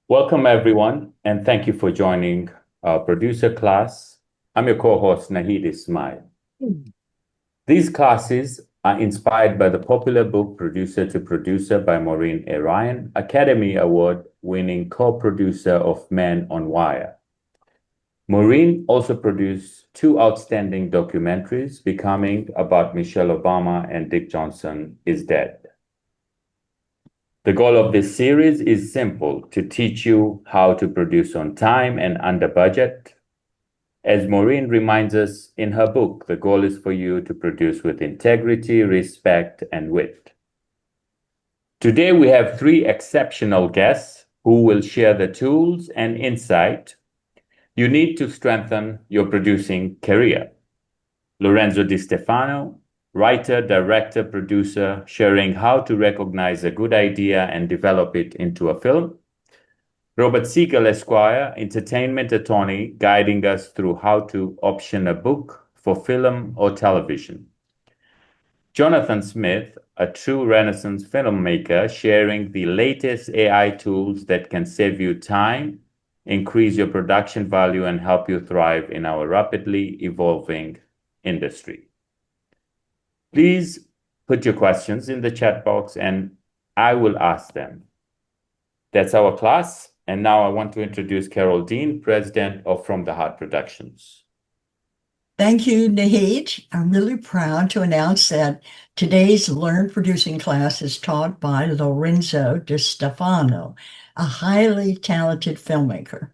Welcome, everyone, and thank you for joining our producer class. I'm your co-host, Nahid Ismail. These classes are inspired by the popular book Producer to Producer by Maureen A. Ryan, Academy Award-winning co-producer of Men on Wire. Maureen also produced two outstanding documentaries, Becoming, about Michelle Obama, and Dick Johnson is Dead. The goal of this series is simple: to teach you how to produce on time and under budget. As Maureen reminds us in her book, the goal is for you to produce with integrity, respect, and wit. Today, we have three exceptional guests who will share the tools and insight you need to strengthen your producing career. Lorenzo DeStefano, writer, director, producer, sharing how to recognize a good idea and develop it into a film. Robert Siegel, Esquire, entertainment attorney, guiding us through how to option a book for film or television. Jonathan Smith, a true Renaissance filmmaker, sharing the latest AI tools that can save you time, increase your production value, and help you thrive in our rapidly evolving industry. Please put your questions in the chat box and I will ask them. That's our class. And now I want to introduce Carole Dean, president of From the Heart Productions. Thank you, Nahid. I'm really proud to announce that today's Learn Producing class is taught by Lorenzo DeStefano, a highly talented filmmaker.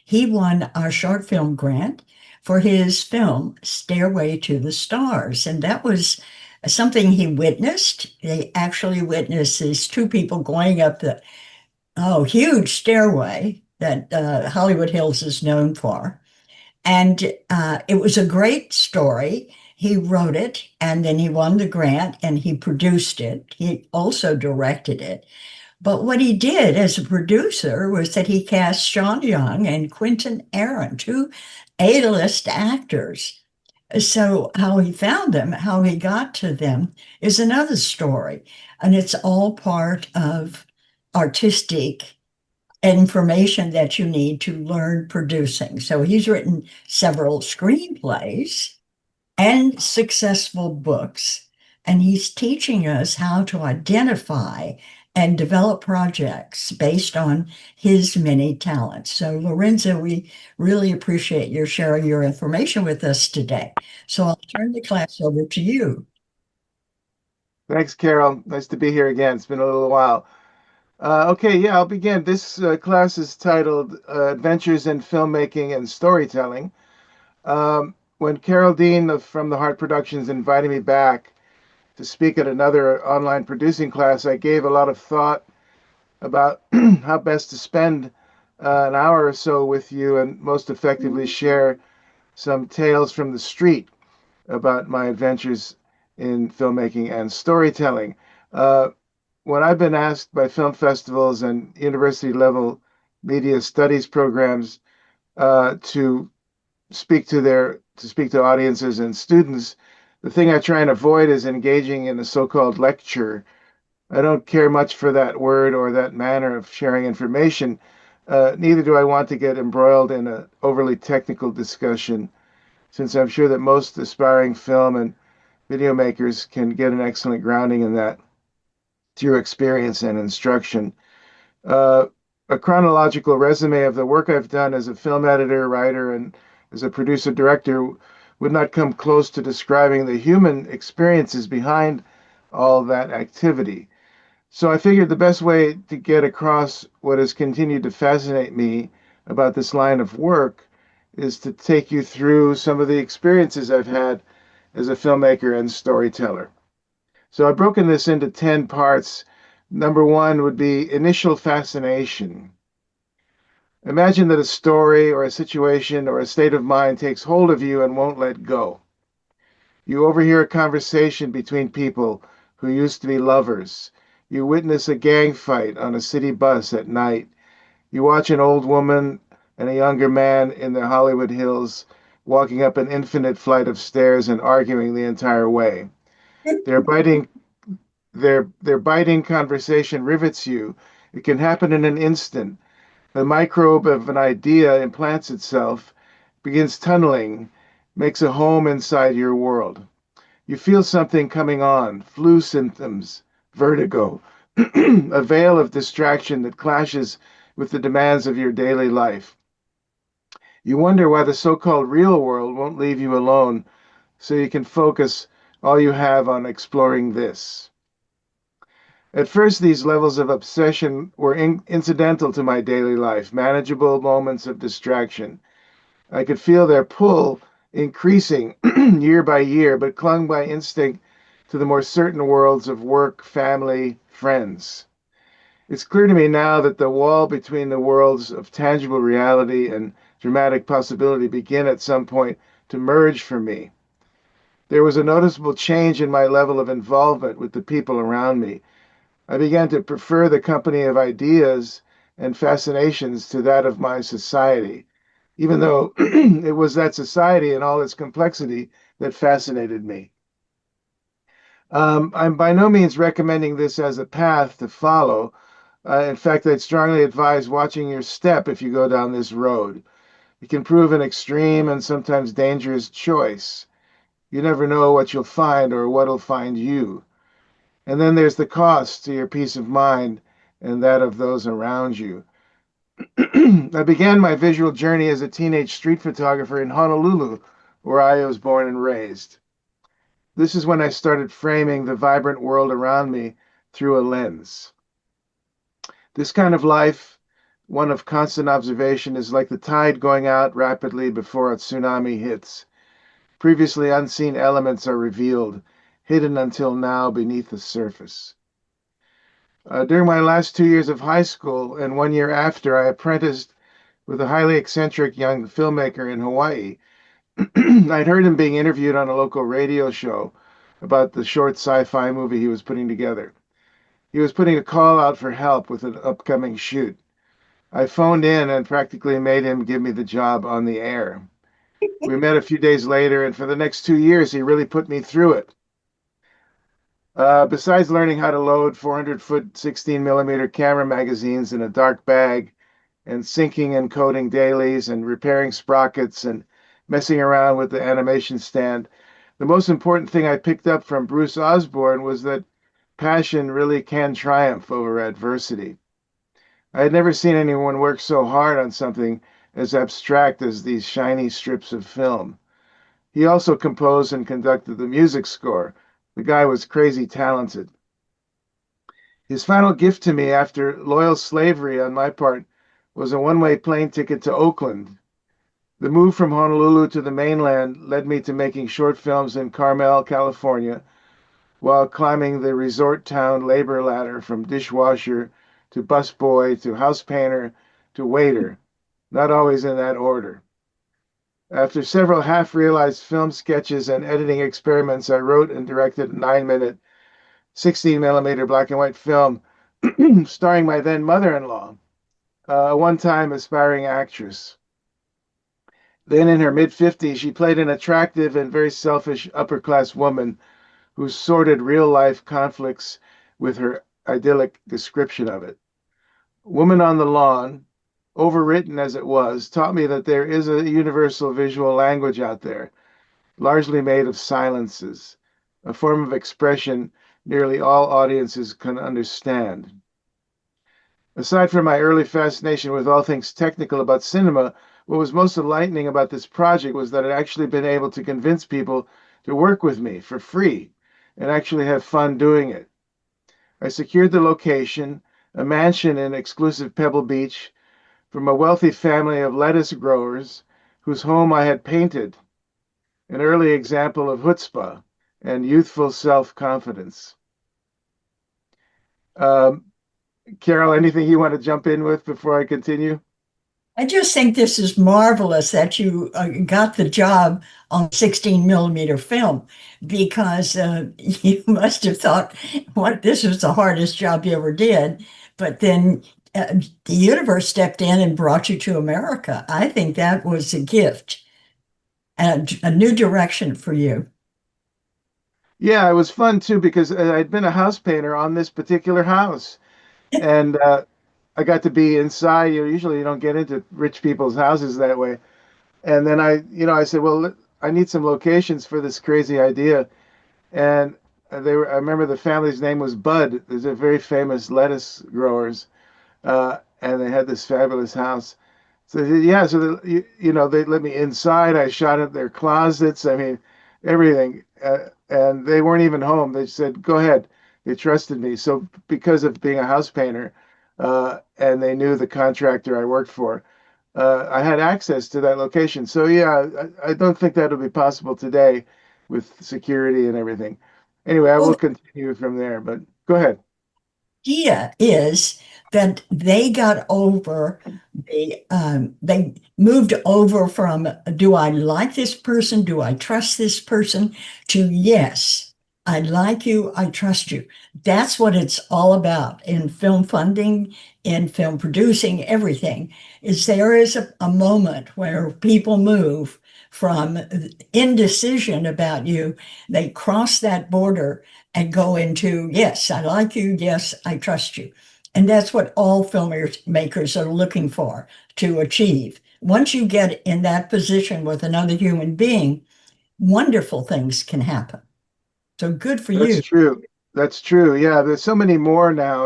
He won our short film grant for his film, Stairway to the Stars, and that was something he witnessed. He actually witnessed these two people going up the huge stairway that Hollywood Hills is known for. And it was a great story. He wrote it, and then he won the grant, and he produced it. He also directed it. But what he did as a producer was that he cast Sean Young and Quentin Aaron, two A-list actors. So how he found them, how he got to them, is another story. And it's all part of artistic information that you need to learn producing. So he's written several screenplays and successful books, and he's teaching us how to identify and develop projects based on his many talents. So Lorenzo, we really appreciate your sharing your information with us today. So I'll turn the class over to you. Thanks, Carole. Nice to be here again. It's been a little while. Okay, I'll begin. This class is titled Adventures in Filmmaking and Storytelling. When Carole Dean of From the Heart Productions invited me back to speak at another online producing class, I gave a lot of thought about how best to spend an hour or so with you and most effectively share some tales from the street about my adventures in filmmaking and storytelling. When I've been asked by film festivals and university-level media studies programs to speak to audiences and students, the thing I try and avoid is engaging in a so-called lecture. I don't care much for that word or that manner of sharing information. Neither do I want to get embroiled in an overly technical discussion, since I'm sure that most aspiring film and video makers can get an excellent grounding in that through experience and instruction. A chronological resume of the work I've done as a film editor, writer, and as a producer director would not come close to describing the human experiences behind all that activity. So I figured the best way to get across what has continued to fascinate me about this line of work is to take you through some of the experiences I've had as a filmmaker and storyteller. So I've broken this into 10 parts. Number one would be initial fascination. Imagine that a story or a situation or a state of mind takes hold of you and won't let go. You overhear a conversation between people who used to be lovers. You witness a gang fight on a city bus at night. You watch an old woman and a younger man in the Hollywood Hills walking up an infinite flight of stairs and arguing the entire way. Their biting conversation rivets you. It can happen in an instant, The microbe of an idea implants itself, begins tunneling, makes a home inside your world. You feel something coming on, flu symptoms, vertigo, a veil of distraction that clashes with the demands of your daily life. You wonder why the so-called real world won't leave you alone so you can focus all you have on exploring this. At first, these levels of obsession were incidental to my daily life, manageable moments of distraction. I could feel their pull increasing year by year, but clung by instinct to the more certain worlds of work, family, friends. It's clear to me now that the wall between the worlds of tangible reality and dramatic possibility begin at some point to merge for me. There was a noticeable change in my level of involvement with the people around me. I began to prefer the company of ideas and fascinations to that of my society, even though it was that society and all its complexity that fascinated me. I'm by no means recommending this as a path to follow. In fact, I'd strongly advise watching your step if you go down this road. It can prove an extreme and sometimes dangerous choice. You never know what you'll find or what'll find you. And then there's the cost to your peace of mind and that of those around you. I began my visual journey as a teenage street photographer in Honolulu, where I was born and raised. This is when I started framing the vibrant world around me through a lens. This kind of life, one of constant observation, is like the tide going out rapidly before a tsunami hits. Previously unseen elements are revealed, hidden until now beneath the surface. During my last 2 years of high school and 1 year after, I apprenticed with a highly eccentric young filmmaker in Hawaii. I'd heard him being interviewed on a local radio show about the short sci-fi movie he was putting together. He was putting a call out for help with an upcoming shoot. I phoned in and practically made him give me the job on the air. We met a few days later, and for the next 2 years, he really put me through it. Besides learning how to load 400-foot 16mm camera magazines in a dark bag and syncing and coding dailies and repairing sprockets and messing around with the animation stand, the most important thing I picked up from Bruce Osborne was that passion really can triumph over adversity. I had never seen anyone work so hard on something as abstract as these shiny strips of film. He also composed and conducted the music score. The guy was crazy talented. His final gift to me after loyal slavery on my part was a one-way plane ticket to Oakland. The move from Honolulu to the mainland led me to making short films in Carmel, California, while climbing the resort town labor ladder from dishwasher to busboy to house painter to waiter, not always in that order. After several half-realized film sketches and editing experiments, I wrote and directed a 9-minute 16mm black and white film starring my then mother-in-law, a one-time aspiring actress. Then in her mid-50s, she played an attractive and very selfish upper-class woman who sorted real-life conflicts with her idyllic description of it. Woman on the Lawn, overwritten as it was, taught me that there is a universal visual language out there, largely made of silences, a form of expression nearly all audiences can understand. Aside from my early fascination with all things technical about cinema, what was most enlightening about this project was that I'd actually been able to convince people to work with me for free and actually have fun doing it. I secured the location, a mansion in exclusive Pebble Beach, from a wealthy family of lettuce growers whose home I had painted, an early example of chutzpah and youthful self-confidence. Carole, anything you want to jump in with before I continue? I just think this is marvelous that you got the job on 16mm film because you must have thought, what, this was the hardest job you ever did. But then the universe stepped in and brought you to America. I think that was a gift and a new direction for you. Yeah, it was fun too because I'd been a house painter on this particular house. And I got to be inside. Usually you don't get into rich people's houses that way. And then I said, well, I need some locations for this crazy idea. And I remember the family's name was Bud. There's a very famous lettuce growers, and they had this fabulous house. So yeah, so they let me inside. I shot at their closets. I mean, everything, and they weren't even home. They said, "Go ahead." They trusted me. So because of being a house painter, and they knew the contractor I worked for, I had access to that location. So yeah, I don't think that would be possible today with security and everything. Anyway, I Well, will continue from there, but go ahead. idea is that they got over they moved over from do I like this person, do I trust this person, to yes, I like you, I trust you. That's what it's all about in film funding, in film producing, everything is there is a moment where people move from indecision about you, they cross that border and go into, yes, I like you, yes, I trust you. And that's what all filmmakers are looking for to achieve. Once you get in that position with another human being, wonderful things can happen. So good for That's you. true. That's true. Yeah, there's so many more now.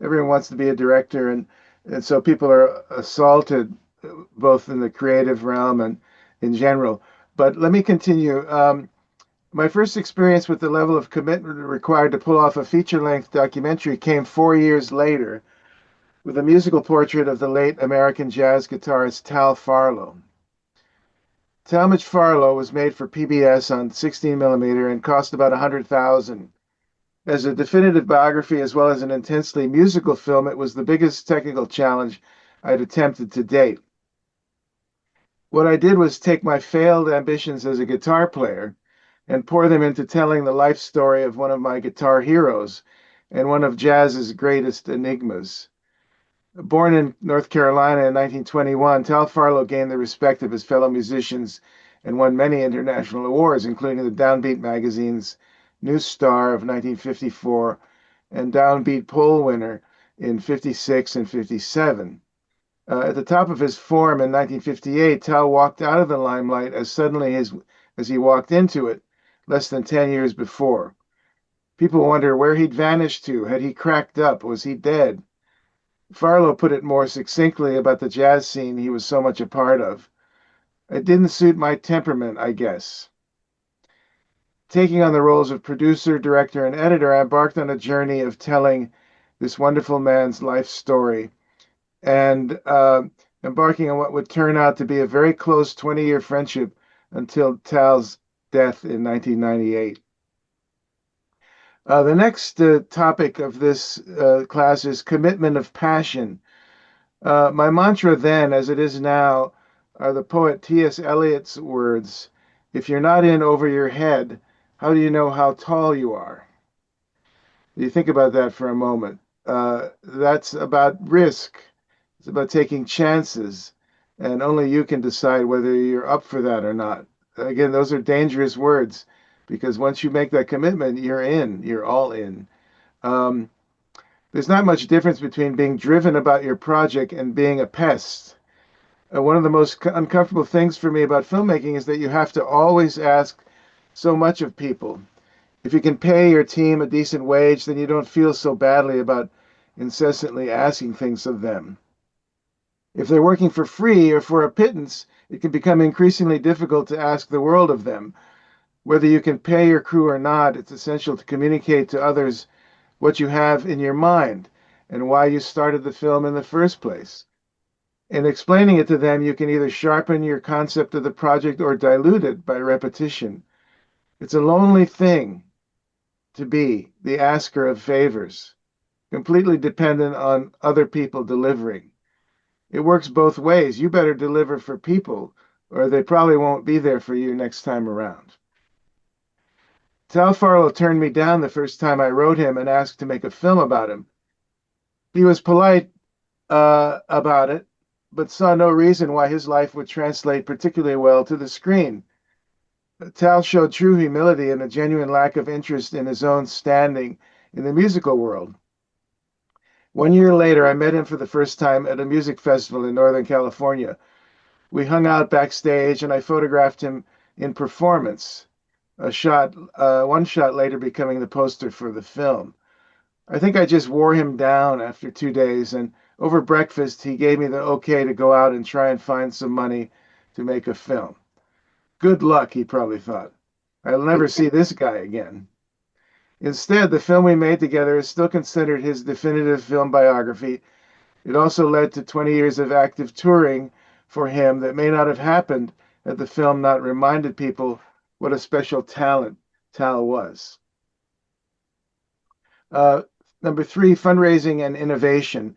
Everyone wants to be a director, and so people are assaulted both in the creative realm and in general. But let me continue. My first experience with the level of commitment required to pull off a feature-length documentary came 4 years later with a musical portrait of the late American jazz guitarist Tal Farlow. Talmadge Farlow was made for PBS on 16 millimeter and cost about 100,000. As a definitive biography as well as an intensely musical film, it was the biggest technical challenge I'd attempted to date. What I did was take my failed ambitions as a guitar player and pour them into telling the life story of one of my guitar heroes and one of jazz's greatest enigmas. Born in North Carolina in 1921, Tal Farlow gained the respect of his fellow musicians and won many international awards, including the Downbeat magazine's New Star of 1954 and Downbeat Poll winner in 56 and 57. At the top of his form in 1958, Tal walked out of the limelight as suddenly as he walked into it less than 10 years before. People wonder where he'd vanished to. Had he cracked up? Was he dead? Farlow put it more succinctly about the jazz scene he was so much a part of. It didn't suit my temperament, I guess. Taking on the roles of producer, director, and editor, I embarked on a journey of telling this wonderful man's life story and embarking on what would turn out to be a very close 20-year friendship until Tal's death in 1998. The next topic of this class is commitment of passion. My mantra then, as it is now, are the poet T.S. Eliot's words: if you're not in over your head, how do you know how tall you are? You think about that for a moment. That's about risk. It's about taking chances, and only you can decide whether you're up for that or not. Again, those are dangerous words because once you make that commitment, you're in, you're all in. Um, there's not much difference between being driven about your project and being a pest. One of the most uncomfortable things for me about filmmaking is that you have to always ask so much of people. If you can pay your team a decent wage, then you don't feel so badly about incessantly asking things of them. If they're working for free or for a pittance, it can become increasingly difficult to ask the world of them. Whether you can pay your crew or not, it's essential to communicate to others what you have in your mind and why you started the film in the first place. In explaining it to them, you can either sharpen your concept of the project or dilute it by repetition. It's a lonely thing to be the asker of favors, completely dependent on other people delivering. It works both ways. You better deliver for people, or they probably won't be there for you next time around. Tal Farlow turned me down the first time I wrote him and asked to make a film about him. He was polite about it, but saw no reason why his life would translate particularly well to the screen. Tal showed true humility and a genuine lack of interest in his own standing in the musical world. 1 year later, I met him for the first time at a music festival in Northern California. We hung out backstage, and I photographed him in performance. One shot later becoming the poster for the film. I think I just wore him down after 2 days, and over breakfast, he gave me the okay to go out and try and find some money to make a film. Good luck, he probably thought. I'll never see this guy again. Instead, the film we made together is still considered his definitive film biography. It also led to 20 years of active touring for him that may not have happened had the film not reminded people what a special talent Tal was. Number 3, fundraising and innovation.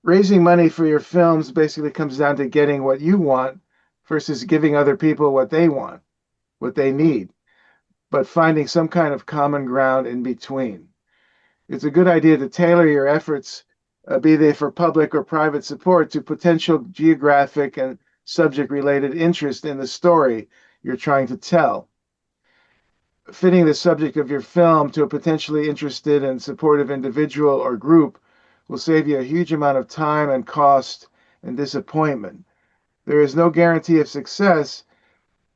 Raising money for your films basically comes down to getting what you want versus giving other people what they want, what they need, but finding some kind of common ground in between. It's a good idea to tailor your efforts, be they for public or private support, to potential geographic and subject-related interest in the story you're trying to tell. Fitting the subject of your film to a potentially interested and supportive individual or group will save you a huge amount of time and cost and disappointment. There is no guarantee of success,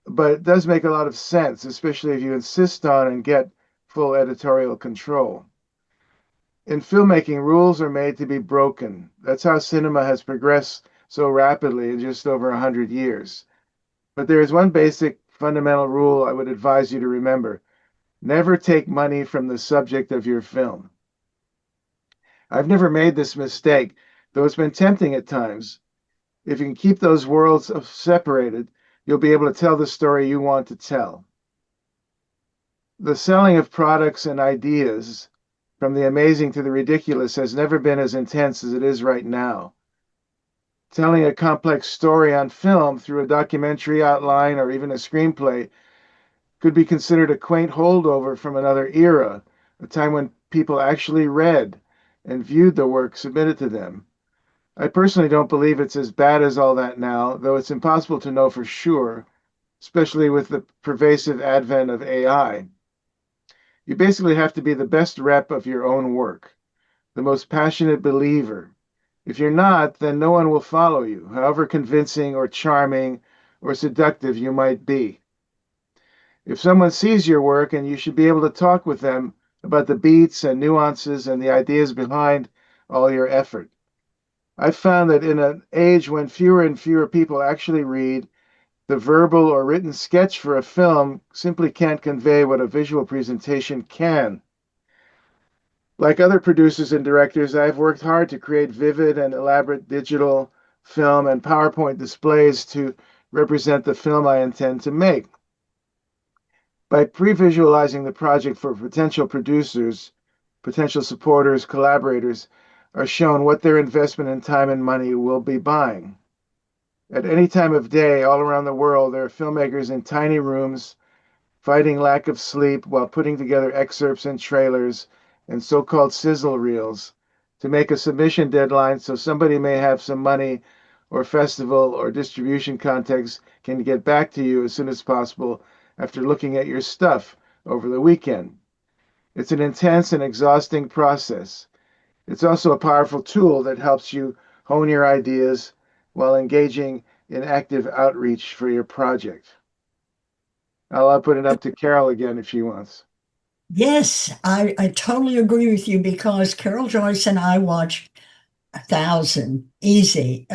but it does make a lot of sense, especially if you insist on and get full editorial control. In filmmaking, rules are made to be broken. That's how cinema has progressed so rapidly in just over 100 years. But there is one basic fundamental rule I would advise you to remember. Never take money from the subject of your film. I've never made this mistake, though it's been tempting at times. If you can keep those worlds separated, you'll be able to tell the story you want to tell. The selling of products and ideas, from the amazing to the ridiculous, has never been as intense as it is right now. Telling a complex story on film through a documentary outline or even a screenplay could be considered a quaint holdover from another era, a time when people actually read and viewed the work submitted to them. I personally don't believe it's as bad as all that now, though it's impossible to know for sure, especially with the pervasive advent of AI. You basically have to be the best rep of your own work, the most passionate believer. If you're not, then no one will follow you, however convincing or charming or seductive you might be. If someone sees your work, and you should be able to talk with them about the beats and nuances and the ideas behind all your effort. I've found that in an age when fewer and fewer people actually read, the verbal or written sketch for a film simply can't convey what a visual presentation can. Like other producers and directors, I've worked hard to create vivid and elaborate digital film and PowerPoint displays to represent the film I intend to make. By pre-visualizing the project for potential producers, potential supporters, collaborators are shown what their investment in time and money will be buying. At any time of day, all around the world, there are filmmakers in tiny rooms fighting lack of sleep while putting together excerpts and trailers and so-called sizzle reels to make a submission deadline so somebody may have some money or festival or distribution contacts can get back to you as soon as possible after looking at your stuff over the weekend. It's an intense and exhausting process. It's also a powerful tool that helps you hone your ideas while engaging in active outreach for your project. I'll open it up to Carole again if she wants. Yes, I totally agree with you because Carol Joyce and I watched 1,000 easy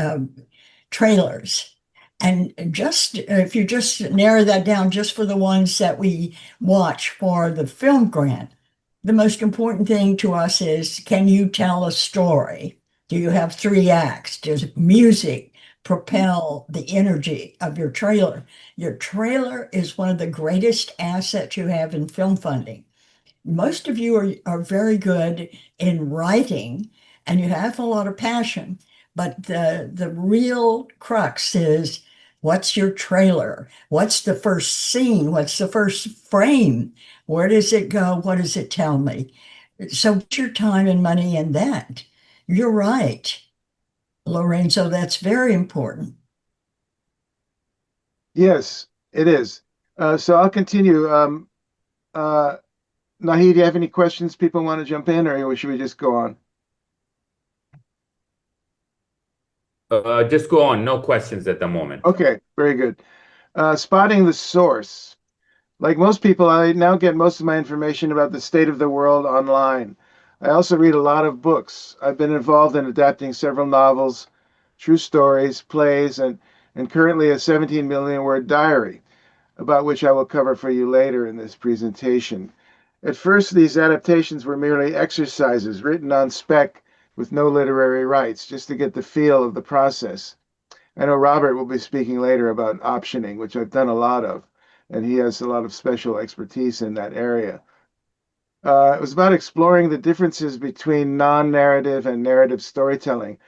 trailers. And just if you just narrow that down just for the ones that we watch for the film grant, the most important thing to us is, can you tell a story? Do you have 3 acts? Does music propel the energy of your trailer? Your trailer is one of the greatest assets you have in film funding. Most of you are very good in writing and you have a lot of passion, but the real crux is, what's your trailer? What's the first scene? What's the first frame? Where does it go? What does it tell me? So put your time and money in that. You're right, Lorenzo, that's very important. Yes, it is. So I'll continue. Nahi, do you have any questions people want to jump in, or should we just go on? Just go on. No questions at the moment. Okay, very good. Spotting the source. Like most people, I now get most of my information about the state of the world online. I also read a lot of books. I've been involved in adapting several novels, true stories, plays, and currently a 17 million word diary, about which I will cover for you later in this presentation. At first, these adaptations were merely exercises written on spec with no literary rights, just to get the feel of the process. I know Robert will be speaking later about optioning, which I've done a lot of, and he has a lot of special expertise in that area. It was about exploring the differences between non-narrative and narrative storytelling.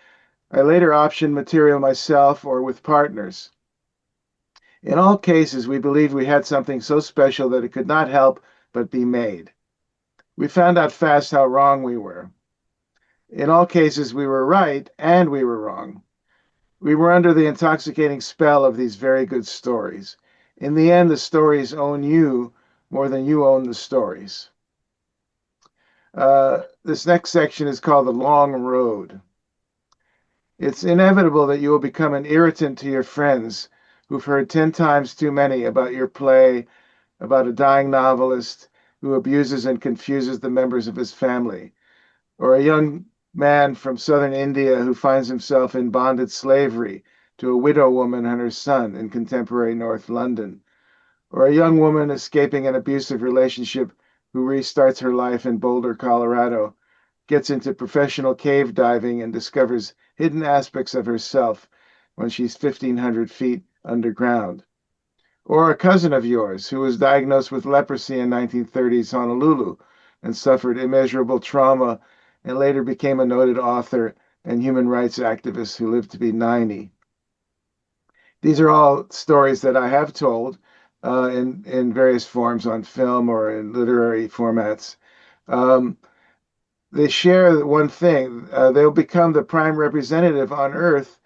I later optioned material myself or with partners. In all cases, we believed we had something so special that it could not help but be made. We found out fast how wrong we were. In all cases, we were right and we were wrong. We were under the intoxicating spell of these very good stories. In the end, the stories own you more than you own the stories. This next section is called The Long Road. It's inevitable that you will become an irritant to your friends who've heard 10 times too many about your play, about a dying novelist who abuses and confuses the members of his family, or a young man from southern India who finds himself in bonded slavery to a widow woman and her son in contemporary North London, or a young woman escaping an abusive relationship who restarts her life in Boulder, Colorado, gets into professional cave diving and discovers hidden aspects of herself when she's 1,500 feet underground. Or a cousin of yours who was diagnosed with leprosy in 1930s Honolulu and suffered immeasurable trauma and later became a noted author and human rights activist who lived to be 90. These are all stories that I have told in various forms on film or in literary formats. They share one thing. They'll become the prime representative on Earth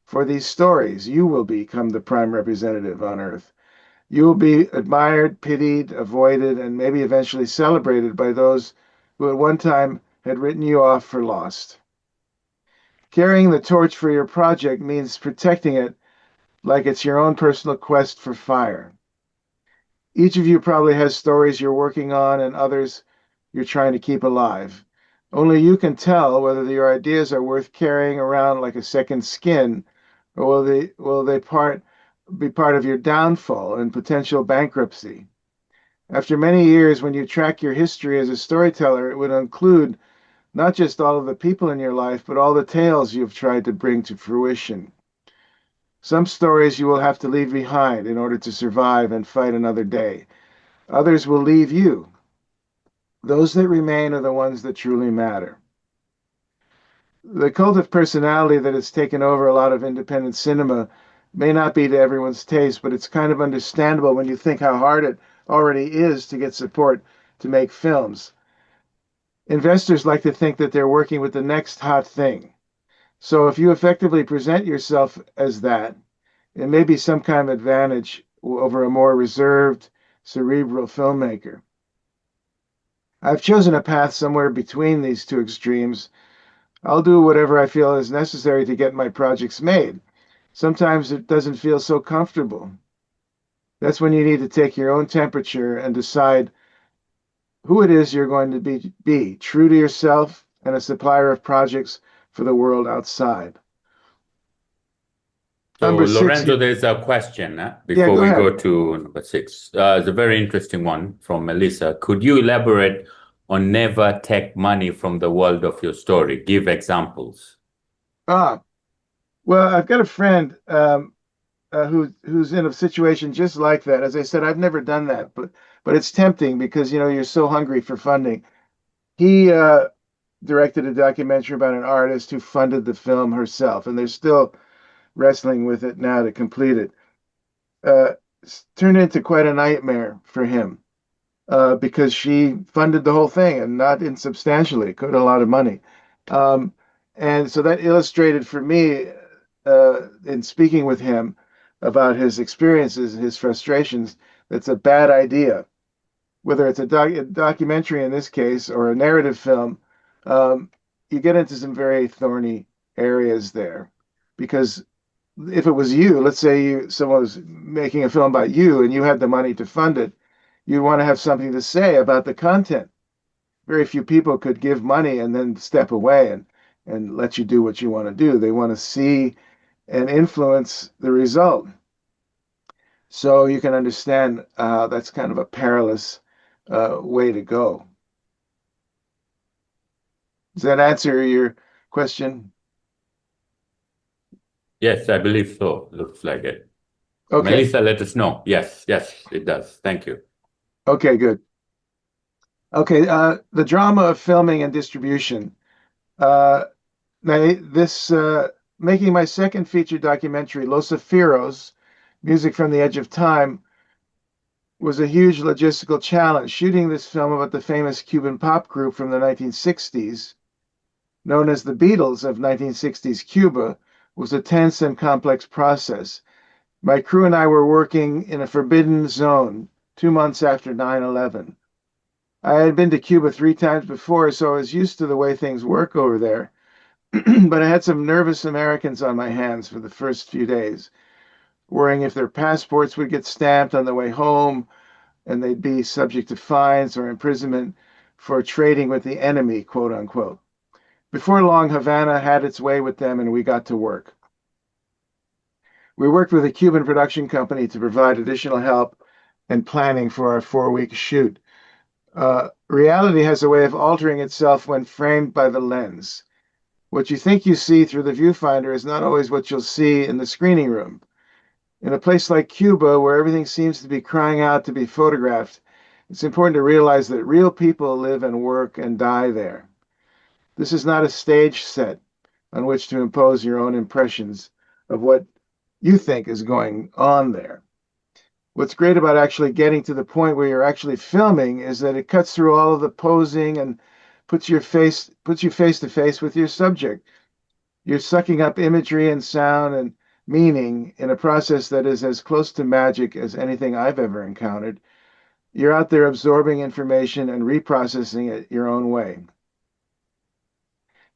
for these stories. You will become the prime representative on Earth. You will be admired, pitied, avoided, and maybe eventually celebrated by those who at one time had written you off for lost. Carrying the torch for your project means protecting it like it's your own personal quest for fire. Each of you probably has stories you're working on and others you're trying to keep alive. Only you can tell whether your ideas are worth carrying around like a second skin, or will they be part of your downfall and potential bankruptcy. After many years, when you track your history as a storyteller, it would include not just all of the people in your life, but all the tales you've tried to bring to fruition. Some stories you will have to leave behind in order to survive and fight another day. Others will leave you. Those that remain are the ones that truly matter. The cult of personality that has taken over a lot of independent cinema may not be to everyone's taste, but it's kind of understandable when you think how hard it already is to get support to make films. Investors like to think that they're working with the next hot thing. So if you effectively present yourself as that, it may be some kind of advantage over a more reserved, cerebral filmmaker. I've chosen a path somewhere between these two extremes. I'll do whatever I feel is necessary to get my projects made. Sometimes it doesn't feel so comfortable. That's when you need to take your own temperature and decide who it is you're going to be true to yourself and a supplier of projects for the world outside. So, Number 6. Lorenzo, there's a question Yeah, before go we ahead. go to number 6. It's a very interesting one from Melissa. Could you elaborate on never take money from the world of your story? Give examples. Well, I've got a friend who's in a situation just like that. As I said, I've never done that, but it's tempting because you're so hungry for funding. He directed a documentary about an artist who funded the film herself, and they're still wrestling with it now to complete it. It's turned into quite a nightmare for him because she funded the whole thing and not insubstantially, it cost a lot of money. And so that illustrated for me, in speaking with him about his experiences and his frustrations, that's a bad idea. Whether it's a documentary in this case or a narrative film, you get into some very thorny areas there. because if it was you, let's say someone was making a film about you and you had the money to fund it, you'd want to have something to say about the content. Very few people could give money and then step away and let you do what you want to do. They want to see and influence the result. So you can understand that's kind of a perilous way to go. Does that answer your question? Yes, I believe so. Looks like it. Okay. Melissa, let us know. Yes, it does. Thank you. Okay, good. Okay, the drama of filming and distribution. Now, making my second feature documentary, Los Zafiros, Music from the Edge of Time, was a huge logistical challenge. Shooting this film about the famous Cuban pop group from the 1960s, known as the Beatles of 1960s Cuba, was a tense and complex process. My crew and I were working in a forbidden zone 2 months after 9/11. I had been to Cuba 3 times before, so I was used to the way things work over there. But I had some nervous Americans on my hands for the first few days, worrying if their passports would get stamped on the way home and they'd be subject to fines or imprisonment for trading with the enemy, quote unquote. Before long, Havana had its way with them and we got to work. We worked with a Cuban production company to provide additional help and planning for our 4-week shoot. Reality has a way of altering itself when framed by the lens. What you think you see through the viewfinder is not always what you'll see in the screening room. In a place like Cuba, where everything seems to be crying out to be photographed, it's important to realize that real people live and work and die there. This is not a stage set on which to impose your own impressions of what you think is going on there. What's great about actually getting to the point where you're actually filming is that it cuts through all of the posing and puts you face to face with your subject. You're sucking up imagery and sound and meaning in a process that is as close to magic as anything I've ever encountered. You're out there absorbing information and reprocessing it your own way.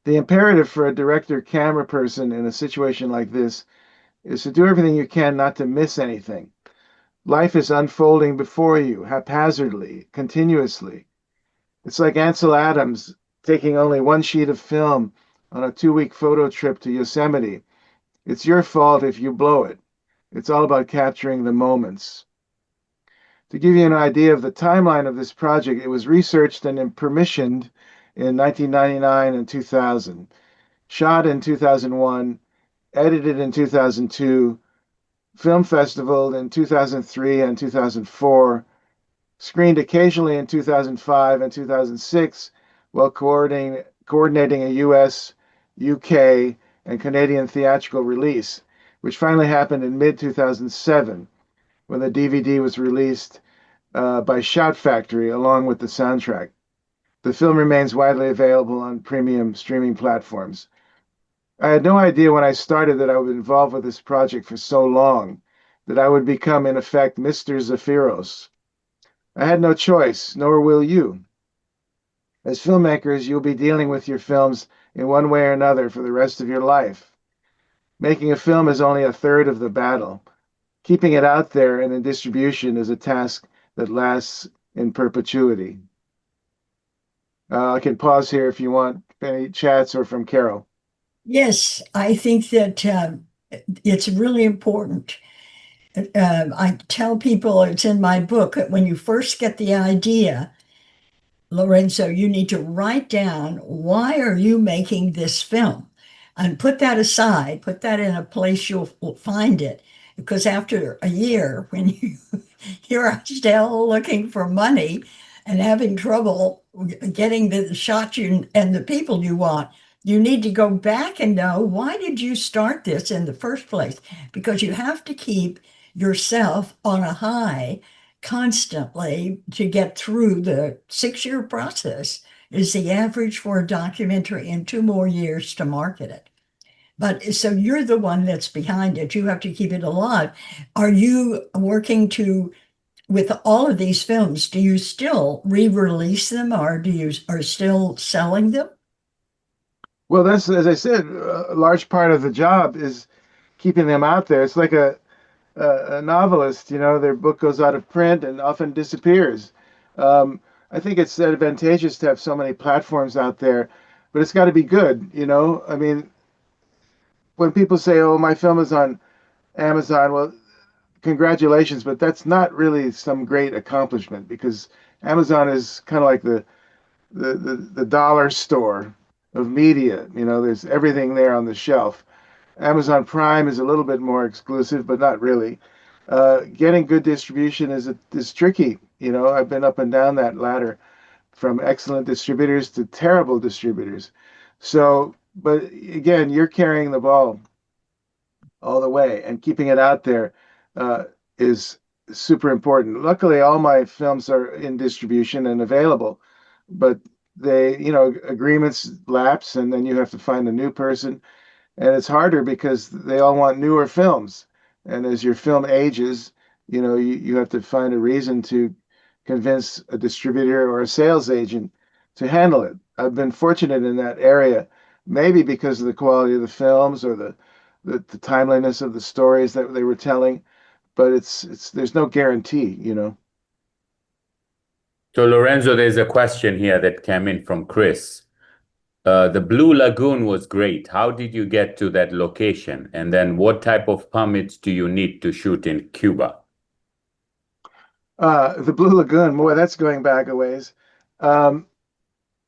The imperative for a director camera person in a situation like this is to do everything you can not to miss anything. Life is unfolding before you, haphazardly, continuously. It's like Ansel Adams taking only one sheet of film on a 2-week photo trip to Yosemite. It's your fault if you blow it. It's all about capturing the moments. To give you an idea of the timeline of this project, it was researched and permissioned in 1999 and 2000, shot in 2001, edited in 2002, film festivaled in 2003 and 2004, screened occasionally in 2005 and 2006 while coordinating a US, UK, and Canadian theatrical release, which finally happened in mid-2007 when the DVD was released by Shout Factory along with the soundtrack. The film remains widely available on premium streaming platforms. I had no idea when I started that I would be involved with this project for so long, that I would become, in effect, Mr. Zafiros. I had no choice, nor will you. As filmmakers, you'll be dealing with your films in one way or another for the rest of your life. Making a film is only a third of the battle. Keeping it out there and in distribution is a task that lasts in perpetuity. I can pause here if you want any chats or from Carole. Yes, I think that it's really important. I tell people, it's in my book, that when you first get the idea, Lorenzo, you need to write down, why are you making this film? And put that aside, put that in a place you'll find it. Because after a year, when you're still looking for money and having trouble getting the shot you and the people you want, you need to go back and know, why did you start this in the first place? Because you have to keep yourself on a high constantly to get through the 6-year process is the average for a documentary, and 2 more years to market it. But so you're the one that's behind it. You have to keep it alive. Are you working with all of these films, do you still re-release them, or are still selling them? Well, that's, as I said, a large part of the job is keeping them out there. It's like a novelist, their book goes out of print and often disappears. Um, I think it's advantageous to have so many platforms out there, but it's got to be good, I mean, when people say, "Oh, my film is on Amazon," well, congratulations, but that's not really some great accomplishment because Amazon is kind of like the dollar store of media. There's everything there on the shelf. Amazon Prime is a little bit more exclusive, but not really. Getting good distribution is tricky. I've been up and down that ladder from excellent distributors to terrible distributors. So, but again, you're carrying the ball all the way, and keeping it out there is super important. Luckily, all my films are in distribution and available, but agreements lapse, and then you have to find a new person, and it's harder because they all want newer films. And as your film ages, you have to find a reason to convince a distributor or a sales agent to handle it. I've been fortunate in that area, maybe because of the quality of the films or the timeliness of the stories that they were telling, but it's there's no guarantee. So, Lorenzo, there's a question here that came in from Chris. The Blue Lagoon was great. How did you get to that location? And then what type of permits do you need to shoot in Cuba? The Blue Lagoon, boy, that's going back a ways. Um,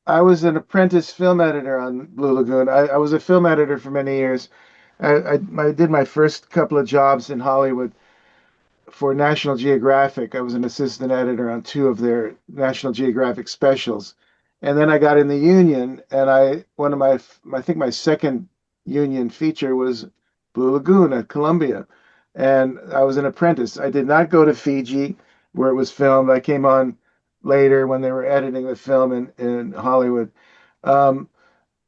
I was an apprentice film editor on Blue Lagoon. I was a film editor for many years. I did my first couple of jobs in Hollywood for National Geographic. I was an assistant editor on two of their National Geographic specials. And then I got in the union, and one of I think my second union feature was Blue Lagoon at Columbia. And I was an apprentice. I did not go to Fiji where it was filmed. I came on later when they were editing the film in Hollywood. Um,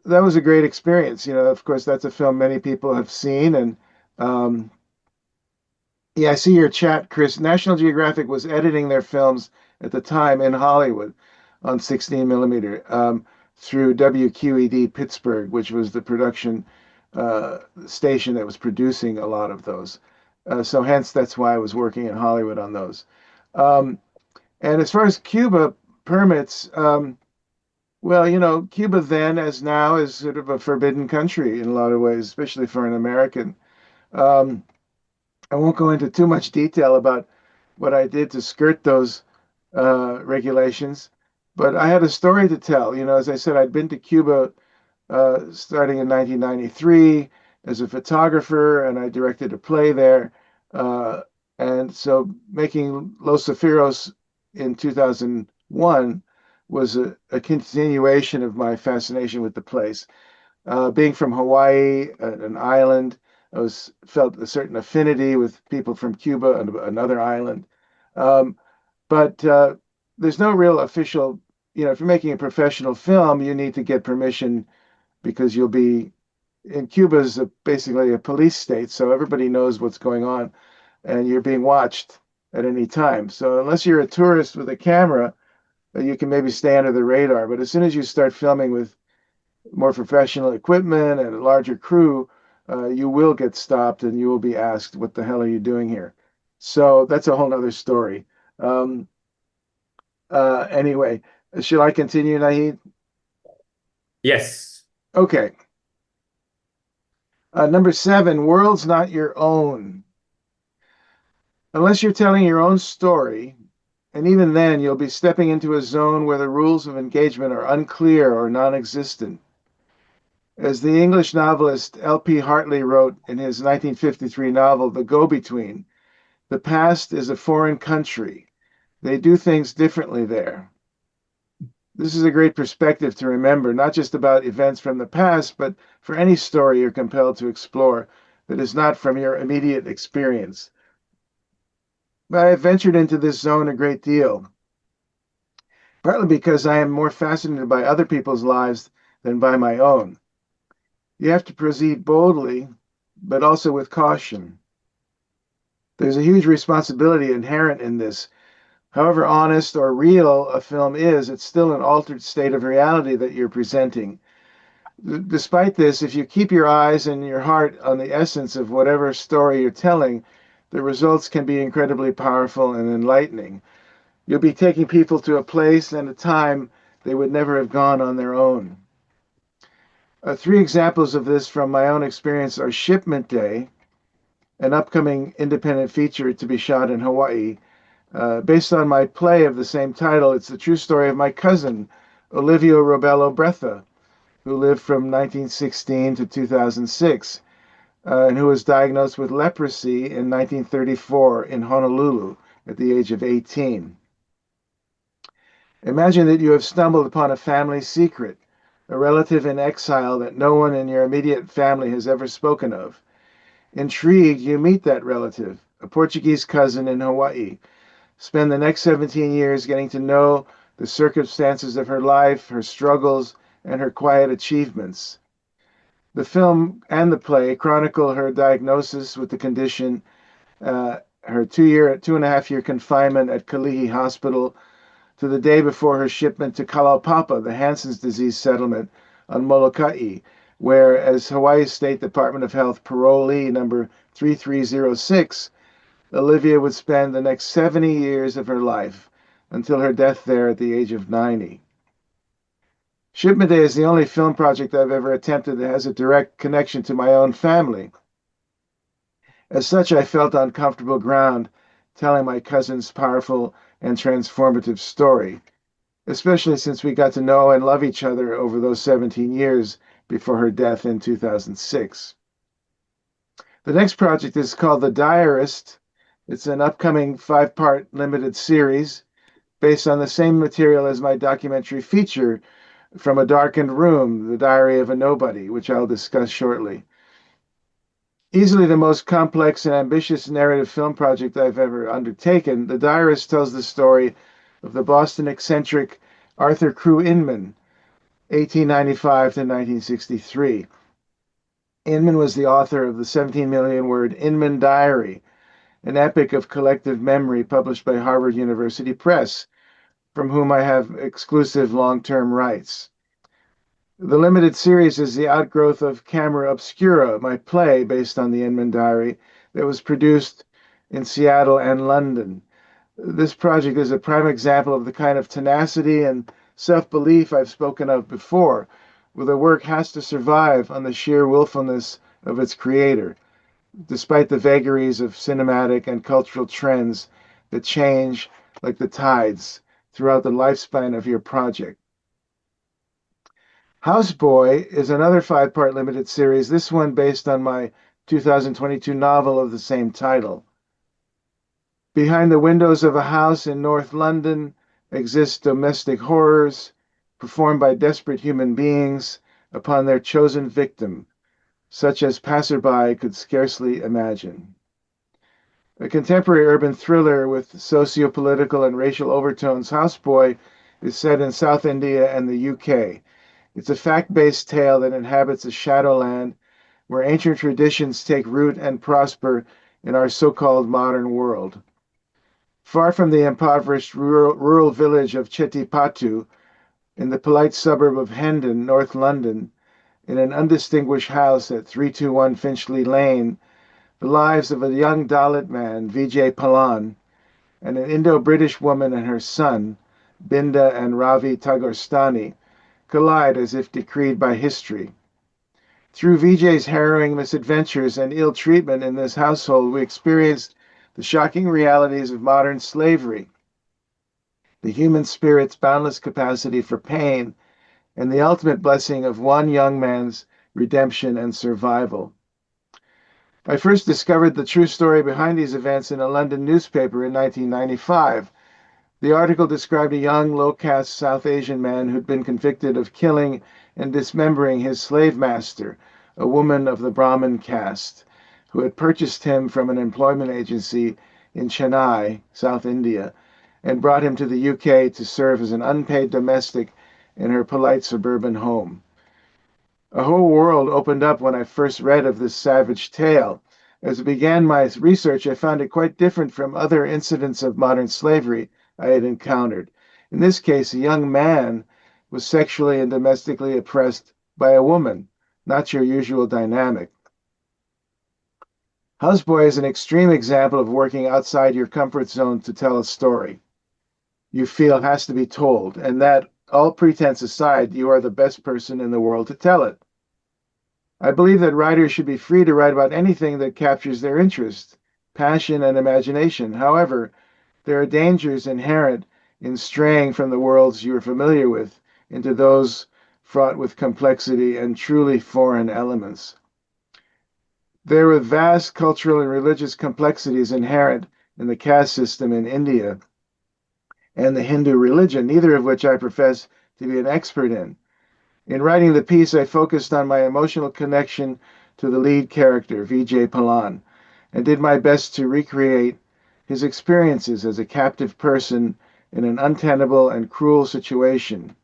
that was a great experience. Of course, that's a film many people have seen, and um, yeah, I see your chat, Chris. National Geographic was editing their films at the time in Hollywood on 16 millimeter through WQED Pittsburgh, which was the production station that was producing a lot of those. So hence, that's why I was working in Hollywood on those. Um, and as far as Cuba permits, well, Cuba then, as now, is sort of a forbidden country in a lot of ways, especially for an American. Um, I won't go into too much detail about what I did to skirt those regulations, but I had a story to tell. As I said, I'd been to Cuba starting in 1993 as a photographer, and I directed a play there. Uh, and so making Los Zafiros in 2001 was a continuation of my fascination with the place. Being from Hawaii, an island, felt a certain affinity with people from Cuba, another island. Um, but there's no real official, if you're making a professional film, you need to get permission because you'll be in Cuba's basically a police state, so everybody knows what's going on, and you're being watched at any time. So unless you're a tourist with a camera, you can maybe stay under the radar. But as soon as you start filming with more professional equipment and a larger crew, you will get stopped and you will be asked, "What the hell are you doing here?" So that's a whole nother story. Um, anyway, should I continue, Nahid? Yes. Okay. Number 7, world's not your own. Unless you're telling your own story, and even then, you'll be stepping into a zone where the rules of engagement are unclear or non-existent. As the English novelist L.P. Hartley wrote in his 1953 novel, The Go-Between, the past is a foreign country. They do things differently there. This is a great perspective to remember, not just about events from the past, but for any story you're compelled to explore that is not from your immediate experience. But I have ventured into this zone a great deal, partly because I am more fascinated by other people's lives than by my own. You have to proceed boldly, but also with caution. There's a huge responsibility inherent in this. However honest or real a film is, it's still an altered state of reality that you're presenting. Despite this, if you keep your eyes and your heart on the essence of whatever story you're telling, the results can be incredibly powerful and enlightening. You'll be taking people to a place and a time they would never have gone on their own. Three examples of this from my own experience are Shipment Day, an upcoming independent feature to be shot in Hawaii. Based on my play of the same title, it's the true story of my cousin, Olivia Robello Bretha, who lived from 1916 to 2006, and who was diagnosed with leprosy in 1934 in Honolulu at the age of 18. Imagine that you have stumbled upon a family secret, a relative in exile that no one in your immediate family has ever spoken of. Intrigued, you meet that relative, a Portuguese cousin in Hawaii. Spend the next 17 years getting to know the circumstances of her life, her struggles, and her quiet achievements. The film and the play chronicle her diagnosis with the condition, her 2.5 year confinement at Kalihi Hospital, to the day before her shipment to Kalaupapa, the Hansen's disease settlement on Molokai, where, as Hawaii State Department of Health parolee number 3306, Olivia would spend the next 70 years of her life until her death there at the age of 90. Shipment Day is the only film project I've ever attempted that has a direct connection to my own family. As such, I felt on comfortable ground telling my cousin's powerful and transformative story, especially since we got to know and love each other over those 17 years before her death in 2006. The next project is called The Diarist. It's an upcoming 5-part limited series based on the same material as my documentary feature, From a Darkened Room, The Diary of a Nobody, which I'll discuss shortly. Easily the most complex and ambitious narrative film project I've ever undertaken, The Diarist tells the story of the Boston eccentric Arthur Crewe Inman, 1895 to 1963. Inman was the author of the 17 million word Inman Diary, an epic of collective memory published by Harvard University Press, from whom I have exclusive long-term rights. The limited series is the outgrowth of Camera Obscura, my play based on the Inman Diary that was produced in Seattle and London. This project is a prime example of the kind of tenacity and self-belief I've spoken of before, where the work has to survive on the sheer willfulness of its creator, despite the vagaries of cinematic and cultural trends that change like the tides throughout the lifespan of your project. Houseboy is another 5-part limited series, this one based on my 2022 novel of the same title. Behind the windows of a house in North London exist domestic horrors performed by desperate human beings upon their chosen victim, such as passerby could scarcely imagine. A contemporary urban thriller with socio-political and racial overtones, Houseboy is set in South India and the UK. It's a fact-based tale that inhabits a shadowland where ancient traditions take root and prosper in our so-called modern world. Far from the impoverished rural village of Chetipatu, in the polite suburb of Hendon, North London, in an undistinguished house at 321 Finchley Lane, the lives of a young Dalit man, Vijay Palan, and an Indo-British woman and her son, Binda and Ravi Tagorstani, collide as if decreed by history. Through Vijay's harrowing misadventures and ill treatment in this household, we experienced the shocking realities of modern slavery, the human spirit's boundless capacity for pain, and the ultimate blessing of one young man's redemption and survival. I first discovered the true story behind these events in a London newspaper in 1995. The article described a young, low-caste South Asian man who'd been convicted of killing and dismembering his slave master, a woman of the Brahmin caste, who had purchased him from an employment agency in Chennai, South India, and brought him to the UK to serve as an unpaid domestic in her polite suburban home. A whole world opened up when I first read of this savage tale. As I began my research, I found it quite different from other incidents of modern slavery I had encountered. In this case, a young man was sexually and domestically oppressed by a woman, not your usual dynamic. Houseboy is an extreme example of working outside your comfort zone to tell a story you feel has to be told, and that, all pretense aside, you are the best person in the world to tell it. I believe that writers should be free to write about anything that captures their interest, passion, and imagination. However, there are dangers inherent in straying from the worlds you are familiar with into those fraught with complexity and truly foreign elements. There are vast cultural and religious complexities inherent in the caste system in India and the Hindu religion, neither of which I profess to be an expert in. In writing the piece, I focused on my emotional connection to the lead character, Vijay Palan, and did my best to recreate his experiences as a captive person in an untenable and cruel situation.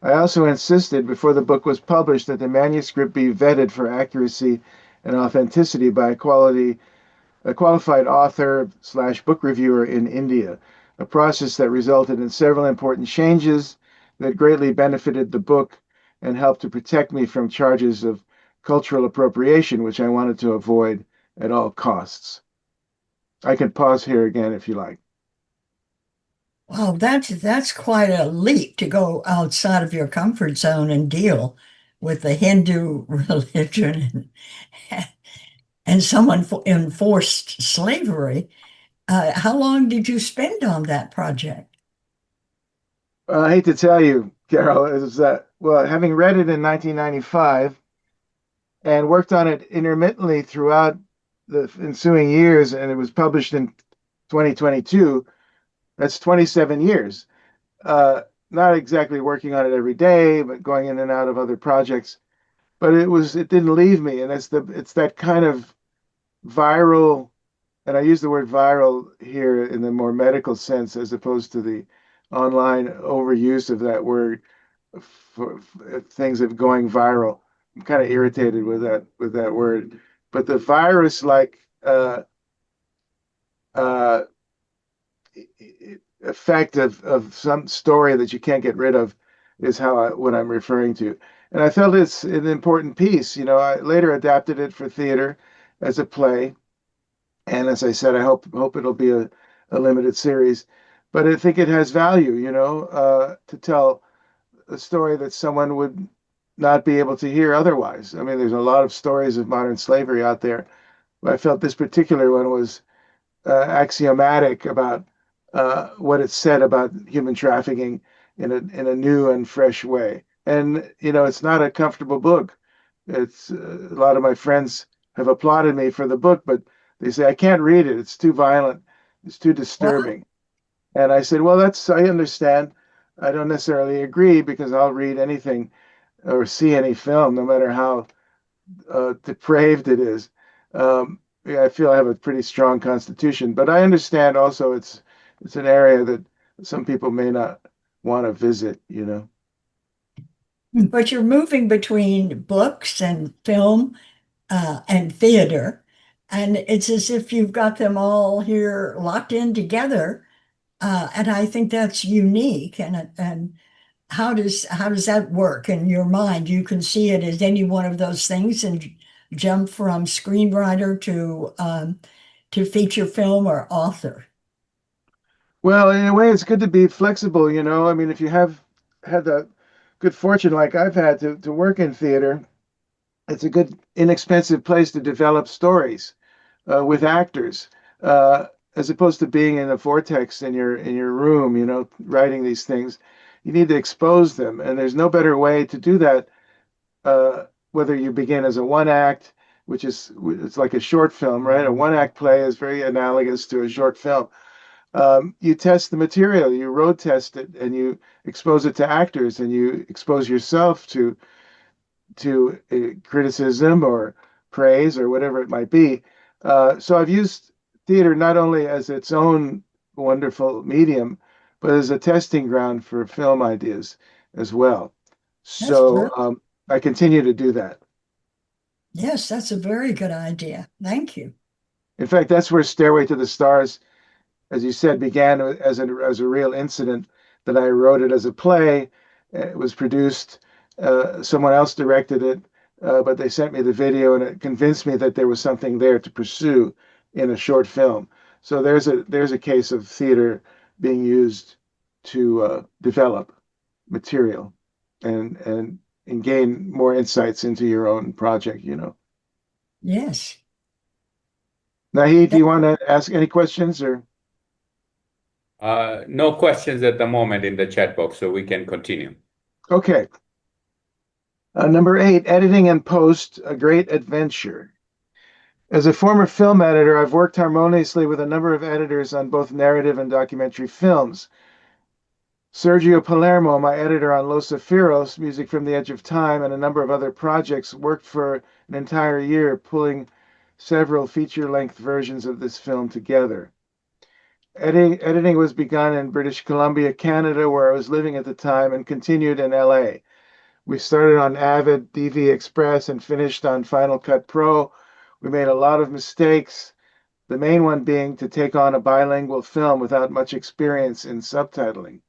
I also insisted before the book was published that the manuscript be vetted for accuracy and authenticity by a qualified author slash book reviewer in India, a process that resulted in several important changes that greatly benefited the book and helped to protect me from charges of cultural appropriation, which I wanted to avoid at all costs. I can pause here again if you like. Wow, that's quite a leap to go outside of your comfort zone and deal with the Hindu religion and someone enforced slavery. How long did you spend on that project? I hate to tell you, Carole, is that, well, having read it in 1995 and worked on it intermittently throughout the ensuing years, and it was published in 2022, that's 27 years. Not exactly working on it every day, but going in and out of other projects. But it didn't leave me, and it's that kind of viral, and I use the word viral here in the more medical sense as opposed to the online overuse of that word for things of going viral. I'm kind of irritated with that word, but the virus like uh, effect of some story that you can't get rid of is what I'm referring to. And I felt it's an important piece. You know, I later adapted it for theater as a play, and as I said, I hope it'll be a limited series. But I think it has value, you know, to tell a story that someone would not be able to hear otherwise. I mean, there's a lot of stories of modern slavery out there, but I felt this particular one was axiomatic about what it said about human trafficking in a new and fresh way. And you know, it's not a comfortable book. It's a lot of my friends have applauded me for the book, but they say I can't read it. It's too violent. It's too What? disturbing. And I said, well, I understand. I don't necessarily agree because I'll read anything or see any film, no matter how depraved it is. Yeah, I feel I have a pretty strong constitution, but I understand also it's an area that some people may not want to visit, you know. But you're moving between books and film and theater, and it's as if you've got them all here locked in together. And I think that's unique. And how does that work in your mind? You can see it as any one of those things and jump from screenwriter to feature film or author. Well, in a way, it's good to be flexible, you know. I mean, if you have had the good fortune like I've had to work in theater, it's a good, inexpensive place to develop stories with actors, as opposed to being in a vortex in your room, you know, writing these things. You need to expose them, and there's no better way to do that. Whether you begin as a one act, which is it's like a short film, right? A one act play is very analogous to a short film. You test the material, you road test it, and you expose it to actors, and you expose yourself to criticism or praise or whatever it might be. So I've used theater not only as its own wonderful medium, but as a testing ground for film ideas as well. That's So very, I continue to do that. yes, that's a very good idea. Thank you. In fact, that's where Stairway to the Stars, as you said, began as a real incident that I wrote it as a play. It was produced Someone else directed it, but they sent me the video, and it convinced me that there was something there to pursue in a short film. So there's a case of theater being used to develop material and gain more insights into your own project, you know. Yes. Nahi, do you want to ask any questions or? No questions at the moment in the chat box, so we can continue. Okay. Number 8, editing and post, a great adventure. As a former film editor, I've worked harmoniously with a number of editors on both narrative and documentary films. Sergio Palermo, my editor on Los Zafirros, Music from the Edge of Time, and a number of other projects, worked for an entire year pulling several feature-length versions of this film together. Editing was begun in British Columbia, Canada, where I was living at the time, and continued in LA. We started on Avid, DV Express, and finished on Final Cut Pro. We made a lot of mistakes, the main one being to take on a bilingual film without much experience in subtitling.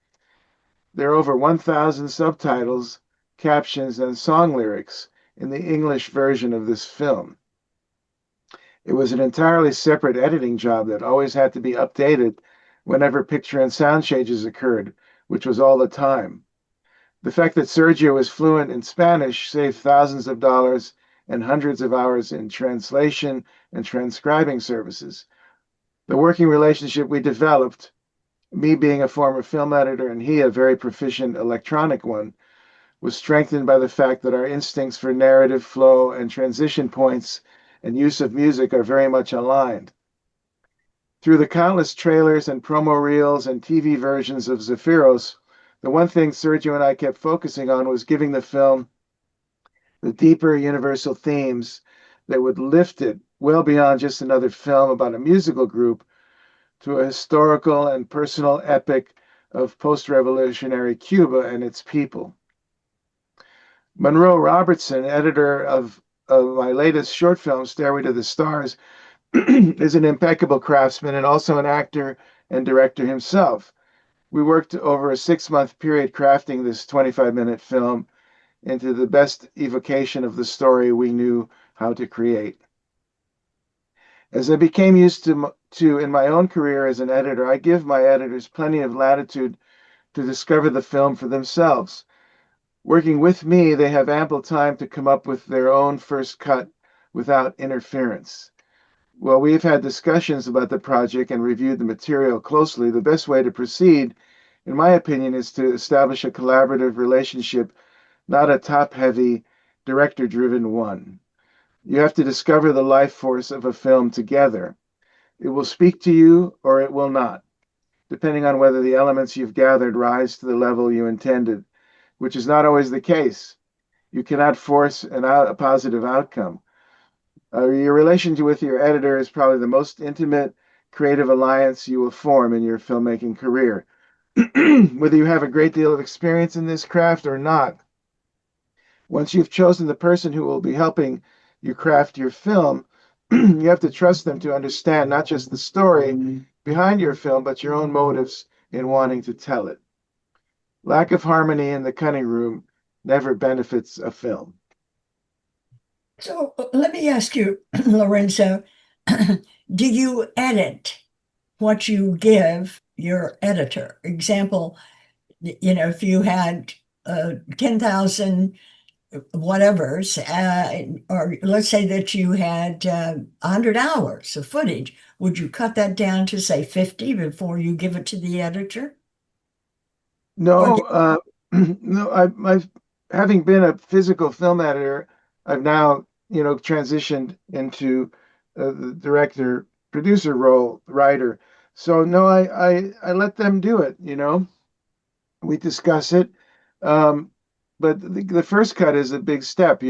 There are over 1,000 subtitles, captions, and song lyrics in the English version of this film. It was an entirely separate editing job that always had to be updated whenever picture and sound changes occurred, which was all the time. The fact that Sergio was fluent in Spanish saved thousands of dollars and hundreds of hours in translation and transcribing services. The working relationship we developed, me being a former film editor and he a very proficient electronic one, was strengthened by the fact that our instincts for narrative flow and transition points and use of music are very much aligned. Through the countless trailers and promo reels and TV versions of Zafirros, the one thing Sergio and I kept focusing on was giving the film the deeper universal themes that would lift it well beyond just another film about a musical group to a historical and personal epic of post-revolutionary Cuba and its people. Monroe Robertson, editor of my latest short film, Stairway to the Stars, is an impeccable craftsman and also an actor and director himself. We worked over a 6-month period crafting this 25-minute film into the best evocation of the story we knew how to create. As I became used to in my own career as an editor, I give my editors plenty of latitude to discover the film for themselves. Working with me, they have ample time to come up with their own first cut without interference. While we've had discussions about the project and reviewed the material closely, the best way to proceed, in my opinion, is to establish a collaborative relationship, not a top-heavy, director-driven one. You have to discover the life force of a film together. It will speak to you or it will not, depending on whether the elements you've gathered rise to the level you intended, which is not always the case. You cannot force a positive outcome. Your relationship with your editor is probably the most intimate, creative alliance you will form in your filmmaking career. Whether you have a great deal of experience in this craft or not, once you've chosen the person who will be helping you craft your film, you have to trust them to understand not just the story behind your film, but your own motives in wanting to tell it. Lack of harmony in the cutting room never benefits a film. So let me ask you, Lorenzo, do you edit what you give your editor? Example, if you had 10,000 whatevers, or let's say that you had 100 hours of footage, would you cut that down to, say, 50 before you give it to the editor? No, no. I've having been a physical film editor, I've now transitioned into the director producer role, writer. So no, I let them do it. We discuss it. But the first cut is a big step,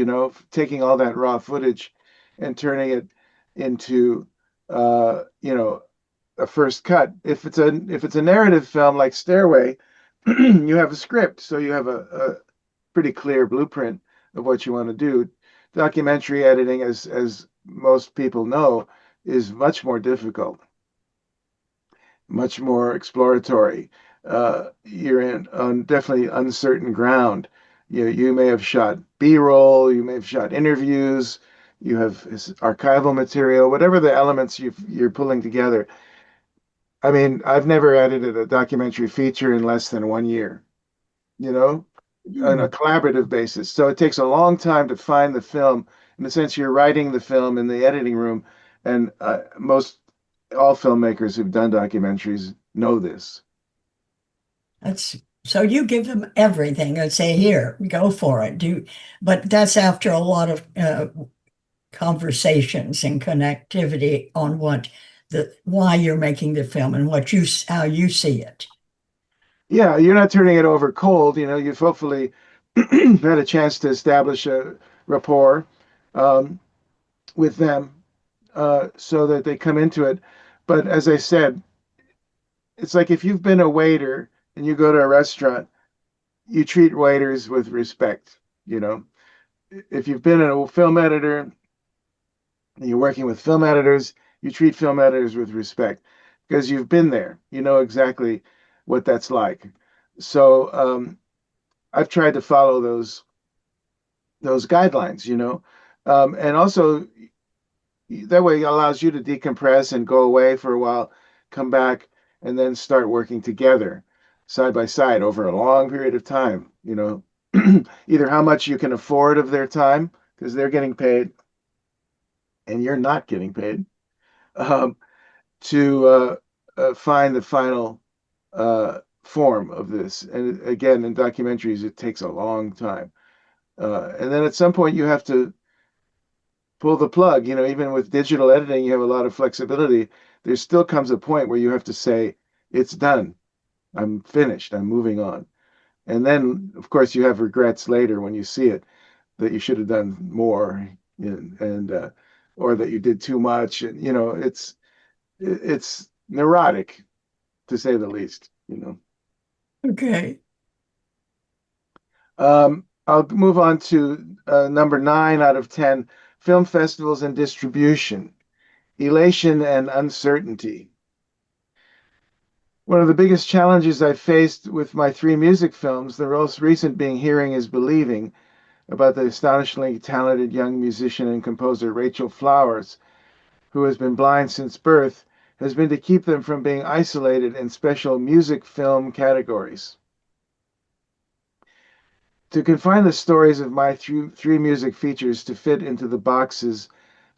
taking all that raw footage and turning it into, a first cut. If it's a narrative film like Stairway, you have a script, so you have a pretty clear blueprint of what you want to do. Documentary editing, as most people know, is much more difficult, much more exploratory. You're on definitely uncertain ground. You may have shot B-roll, you may have shot interviews, you have archival material, whatever the elements you're pulling together. I mean, I've never edited a documentary feature in less than 1 year, you know, on a collaborative basis. So it takes a long time to find the film. In the sense, you're writing the film in the editing room, and most all filmmakers who've done documentaries know this. That's so you give them everything and say, here, go for it. But that's after a lot of conversations and connectivity on why you're making the film and how you see it. Yeah, you're not turning it over cold. You've hopefully had a chance to establish a rapport um, with them so that they come into it. But as I said, it's like if you've been a waiter and you go to a restaurant, you treat waiters with respect. You know, if you've been a film editor and you're working with film editors, you treat film editors with respect because you've been there. You know exactly what that's like. So I've tried to follow those guidelines, and also that way it allows you to decompress and go away for a while, come back, and then start working together side by side over a long period of time. Either how much you can afford of their time because they're getting paid and you're not getting paid, um, to find the final form of this. And again, in documentaries, it takes a long time. And then at some point, you have to pull the plug. Even with digital editing, you have a lot of flexibility. There still comes a point where you have to say, it's done. I'm finished. I'm moving on. And then, of course, you have regrets later when you see it that you should have done more and or that you did too much. And, it's neurotic to say the least. Okay. I'll move on to number 9 out of 10, film festivals and distribution, elation and uncertainty. One of the biggest challenges I faced with my 3 music films, the most recent being Hearing is Believing, about the astonishingly talented young musician and composer Rachel Flowers, who has been blind since birth, has been to keep them from being isolated in special music film categories. To confine the stories of my 3 music features to fit into the boxes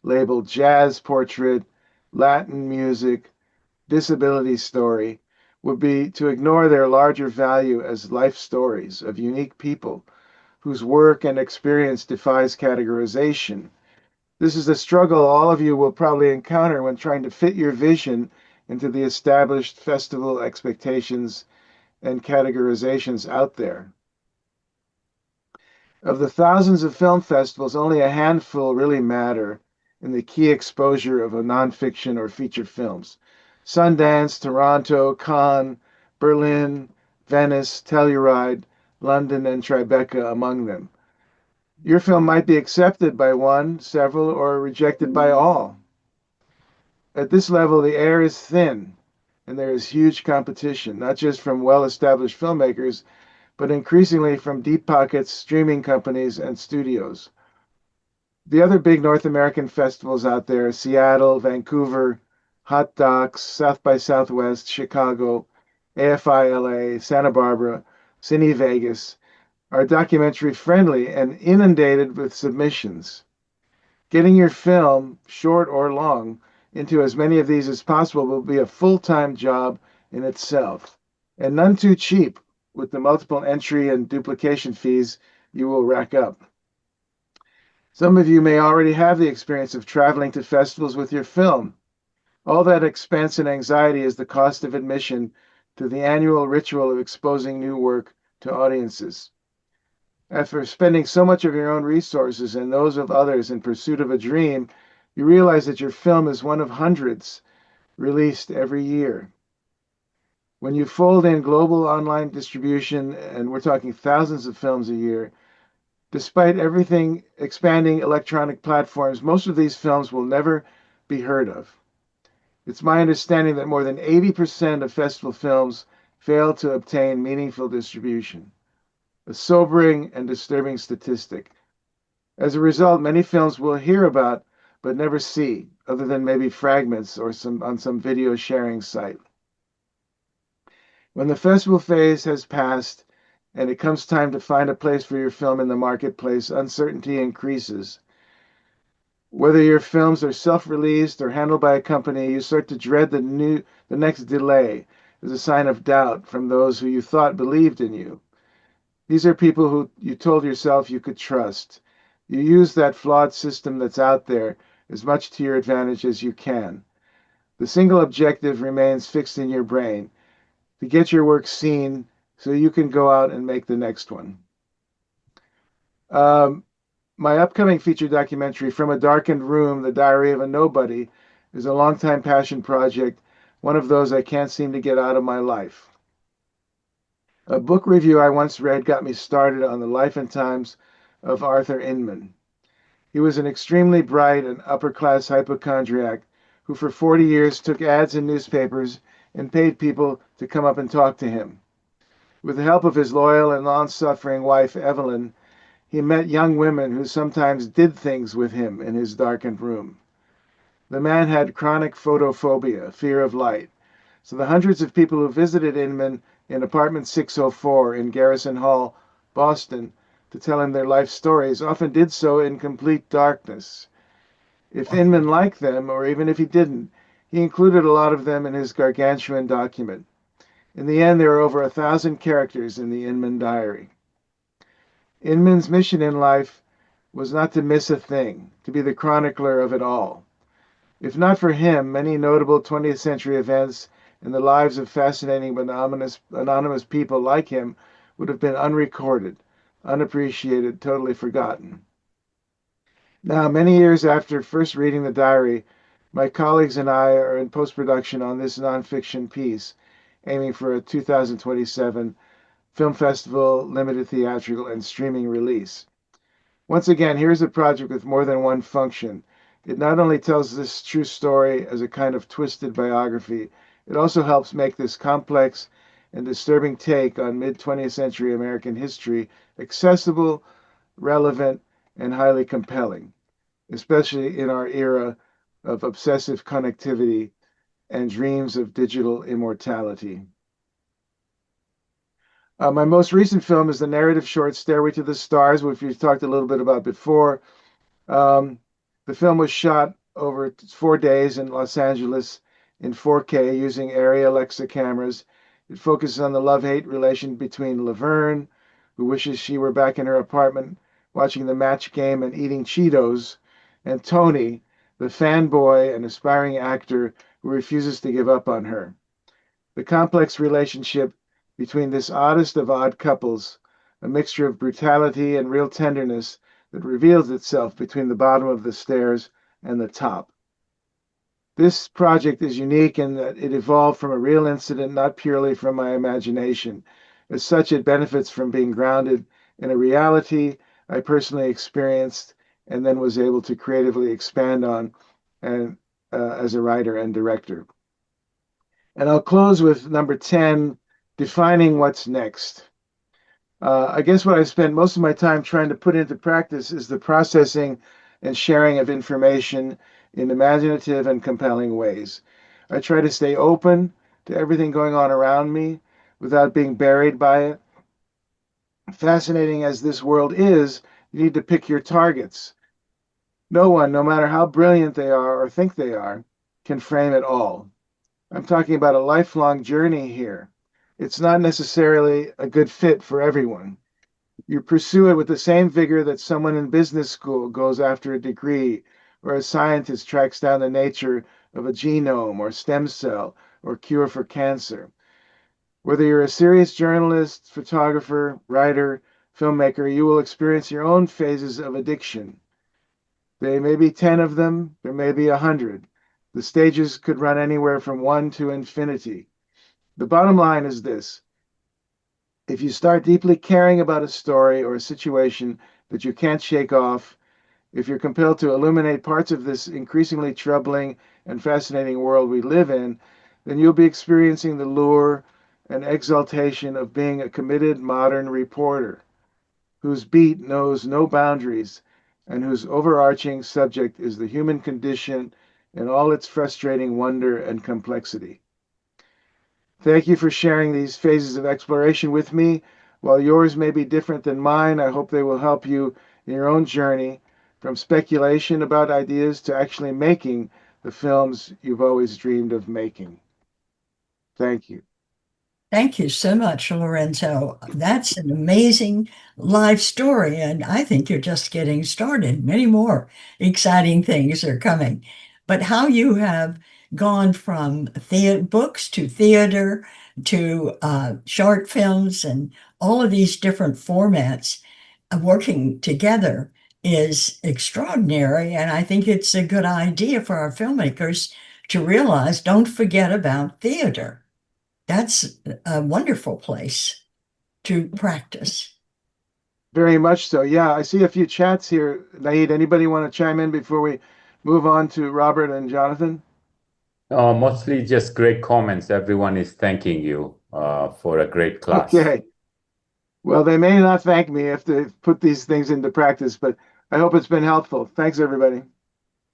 labeled jazz portrait, Latin music, disability story would be to ignore their larger value as life stories of unique people whose work and experience defies categorization. This is a struggle all of you will probably encounter when trying to fit your vision into the established festival expectations and categorizations out there. Of the thousands of film festivals, only a handful really matter in the key exposure of a nonfiction or feature films. Sundance, Toronto, Cannes, Berlin, Venice, Telluride, London, and Tribeca among them. Your film might be accepted by one, several, or rejected by all. At this level, the air is thin, and there is huge competition, not just from well-established filmmakers, but increasingly from deep pockets, streaming companies, and studios. The other big North American festivals out there, Seattle, Vancouver, Hot Docs, South by Southwest, Chicago, AFI LA, Santa Barbara, Cine Vegas, are documentary friendly and inundated with submissions. Getting your film, short or long, into as many of these as possible will be a full-time job in itself, and none too cheap with the multiple entry and duplication fees you will rack up. Some of you may already have the experience of traveling to festivals with your film. All that expense and anxiety is the cost of admission to the annual ritual of exposing new work to audiences. After spending so much of your own resources and those of others in pursuit of a dream, you realize that your film is one of hundreds released every year. When you fold in global online distribution, and we're talking thousands of films a year, despite everything expanding electronic platforms, most of these films will never be heard of. It's my understanding that more than 80% of festival films fail to obtain meaningful distribution. a sobering and disturbing statistic. As a result, many films we'll hear about but never see, other than maybe fragments or on some video sharing site. When the festival phase has passed and it comes time to find a place for your film in the marketplace, uncertainty increases. Whether your films are self-released or handled by a company, you start to dread the next delay as a sign of doubt from those who you thought believed in you. These are people who you told yourself you could trust. You use that flawed system that's out there as much to your advantage as you can. The single objective remains fixed in your brain: to get your work seen so you can go out and make the next one. My upcoming feature documentary, From a Darkened Room, The Diary of a Nobody, is a longtime passion project, one of those I can't seem to get out of my life. A book review I once read got me started on the life and times of Arthur Inman. He was an extremely bright and upper-class hypochondriac who for 40 years took ads in newspapers and paid people to come up and talk to him. With the help of his loyal and long-suffering wife, Evelyn, he met young women who sometimes did things with him in his darkened room. The man had chronic photophobia, fear of light, so the hundreds of people who visited Inman in apartment 604 in Garrison Hall, Boston, to tell him their life stories often did so in complete darkness. If Inman liked them, or even if he didn't, he included a lot of them in his gargantuan document. In the end, there are over 1,000 characters in the Inman diary. Inman's mission in life was not to miss a thing, to be the chronicler of it all. If not for him, many notable 20th century events and the lives of fascinating but anonymous people like him would have been unrecorded, unappreciated, totally forgotten. Now, many years after first reading the diary, my colleagues and I are in post-production on this nonfiction piece, aiming for a 2027 Film Festival, limited theatrical, and streaming release. Once again, here's a project with more than one function. It not only tells this true story as a kind of twisted biography, it also helps make this complex and disturbing take on mid-20th century American history accessible, relevant, and highly compelling, especially in our era of obsessive connectivity and dreams of digital immortality. My most recent film is the narrative short Stairway to the Stars, which we've talked a little bit about before. The film was shot over 4 days in Los Angeles in 4K using Arri Alexa cameras. It focuses on the love-hate relation between Laverne, who wishes she were back in her apartment watching the match game and eating Cheetos, and Tony, the fanboy and aspiring actor who refuses to give up on her. The complex relationship between this oddest of odd couples, a mixture of brutality and real tenderness that reveals itself between the bottom of the stairs and the top. This project is unique in that it evolved from a real incident, not purely from my imagination. As such, it benefits from being grounded in a reality I personally experienced and then was able to creatively expand on and as a writer and director. And I'll close with number 10, defining what's next. I guess what I spent most of my time trying to put into practice is the processing and sharing of information in imaginative and compelling ways. I try to stay open to everything going on around me without being buried by it. Fascinating as this world is, you need to pick your targets. No one, no matter how brilliant they are or think they are, can frame it all. I'm talking about a lifelong journey here. It's not necessarily a good fit for everyone. You pursue it with the same vigor that someone in business school goes after a degree, or a scientist tracks down the nature of a genome or stem cell or cure for cancer. Whether you're a serious journalist, photographer, writer, filmmaker, you will experience your own phases of addiction. There may be 10 of them, there may be 100. The stages could run anywhere from 1 to infinity. The bottom line is this: if you start deeply caring about a story or a situation that you can't shake off, if you're compelled to illuminate parts of this increasingly troubling and fascinating world we live in, then you'll be experiencing the lure and exaltation of being a committed modern reporter. whose beat knows no boundaries, and whose overarching subject is the human condition in all its frustrating wonder and complexity. Thank you for sharing these phases of exploration with me. While yours may be different than mine, I hope they will help you in your own journey from speculation about ideas to actually making the films you've always dreamed of making. Thank you. Thank you so much, Lorenzo. That's an amazing life story, and I think you're just getting started. Many more exciting things are coming. But how you have gone from books to theater to short films and all of these different formats working together is extraordinary. And I think it's a good idea for our filmmakers to realize, don't forget about theater. That's a wonderful place to practice. Very much so. Yeah, I see a few chats here. Naeed, anybody want to chime in before we move on to Robert and Jonathan? Mostly just great comments. Everyone is thanking you for a great class. Okay. Well, they may not thank me if they put these things into practice, but I hope it's been helpful. Thanks, everybody.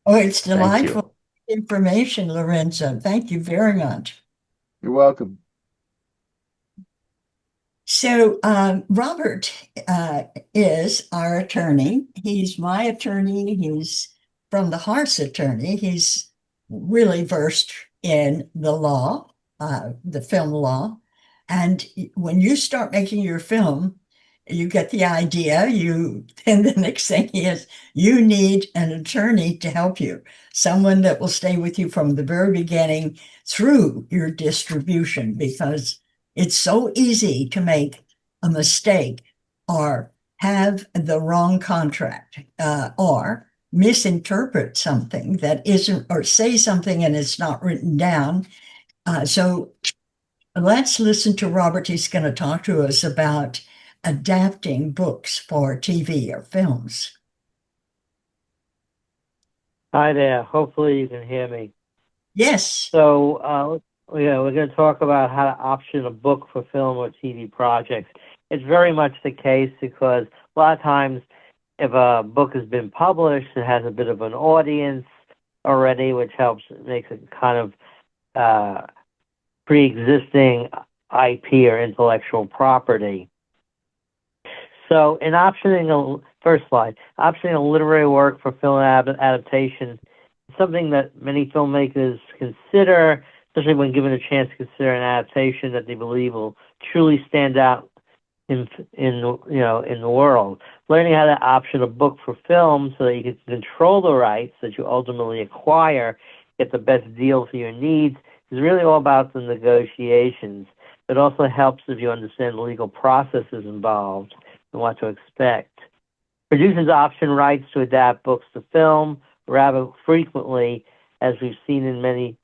Oh, it's Thank delightful you. information, Lorenzo. Thank you very much. You're welcome. So, Robert is our attorney. He's my attorney. He's from the Hearts attorney. He's really versed in the law, the film law. And when you start making your film, you get the idea, and the next thing is you need an attorney to help you, someone that will stay with you from the very beginning through your distribution, because it's so easy to make a mistake or have the wrong contract or misinterpret something that isn't, or say something and it's not written down. So let's listen to Robert. He's going to talk to us about adapting books for TV or films. Hi there. Hopefully you can hear me. Yes. So, we're going to talk about how to option a book for film or TV projects. It's very much the case because a lot of times if a book has been published, it has a bit of an audience already, which makes it kind of pre-existing IP or intellectual property. So in optioning optioning a literary work for film adaptation, something that many filmmakers consider, especially when given a chance to consider an adaptation that they believe will truly stand out in the world. Learning how to option a book for film so that you can control the rights that you ultimately acquire, get the best deal for your needs, is really all about the negotiations. It also helps if you understand the legal processes involved and what to expect. Producers option rights to adapt books to film rather frequently, as we've seen in many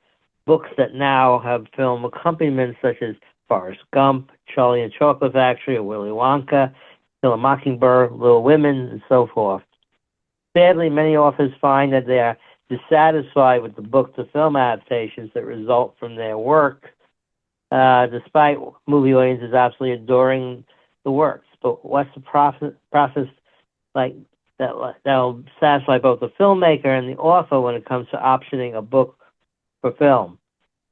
books that now have film accompaniments such as Forrest Gump, Charlie and the Chocolate Factory, or Willy Wonka, Kill a Mockingbird, Little Women, and so forth. Sadly, many authors find that they are dissatisfied with the book-to-film adaptations that result from their work, despite movie audiences absolutely adoring the works. But what's the process like that'll satisfy both the filmmaker and the author when it comes to optioning a book for film?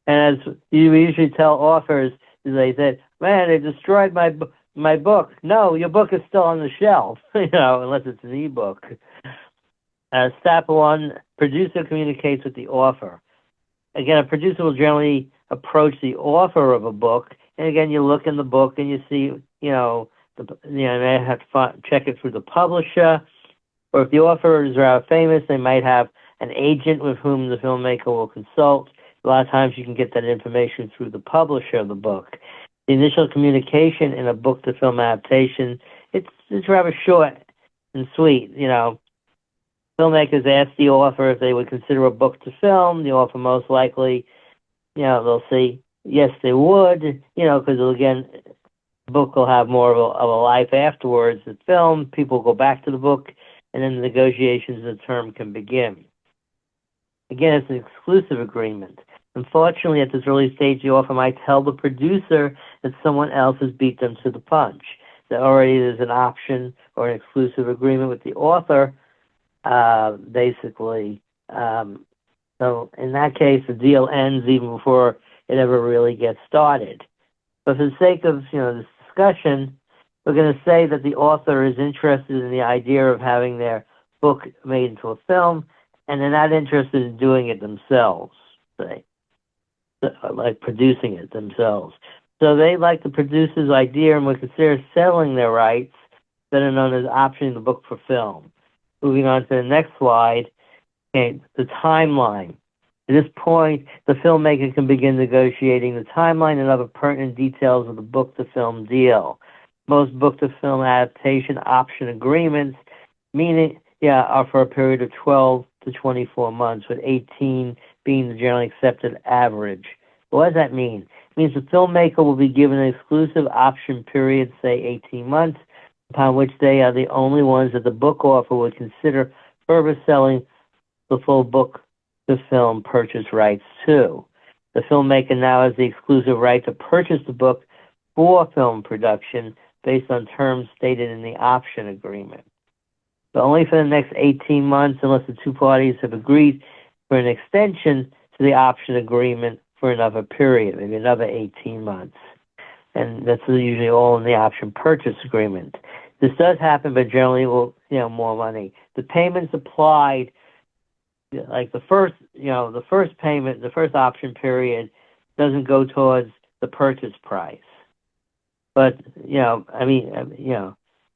And as you usually tell authors, they said, "Man, they destroyed my book." No, your book is still on the shelf, unless it's an ebook. Step one, producer communicates with the author. Again, a producer will generally approach the author of a book, and again, you look in the book and you see, they may have to check it through the publisher, or if the author is rather famous, they might have an agent with whom the filmmaker will consult. A lot of times you can get that information through the publisher of the book. The initial communication in a book-to-film adaptation, it's rather short and sweet. Filmmakers ask the author if they would consider a book to film. The author most likely, they'll say, yes, they would, because again, the book will have more of a life afterwards. The film, people go back to the book, and then the negotiations of the term can begin. Again, it's an exclusive agreement. Unfortunately, at this early stage, the author might tell the producer that someone else has beat them to the punch. already there's an option or an exclusive agreement with the author, basically. So in that case, the deal ends even before it ever really gets started. But for the sake of this discussion, we're going to say that the author is interested in the idea of having their book made into a film, and they're not interested in doing it themselves, say, like producing it themselves. So they like the producer's idea and would consider selling their rights that are known as optioning the book for film. Moving on to the next slide, okay, the timeline. At this point, the filmmaker can begin negotiating the timeline and other pertinent details of the book-to-film deal. Most book-to-film adaptation option agreements, are for a period of 12 to 24 months, with 18 being the generally accepted average. What does that mean? It means the filmmaker will be given an exclusive option period, say 18 months, upon which they are the only ones that the book offer would consider further selling the full book to film purchase rights to. The filmmaker now has the exclusive right to purchase the book for film production based on terms stated in the option agreement. But only for the next 18 months unless the two parties have agreed for an extension to the option agreement for another period, maybe another 18 months. And that's usually all in the option purchase agreement. This does happen, but generally will, more money. The payments applied, like the first payment, the first option period doesn't go towards the purchase price. But,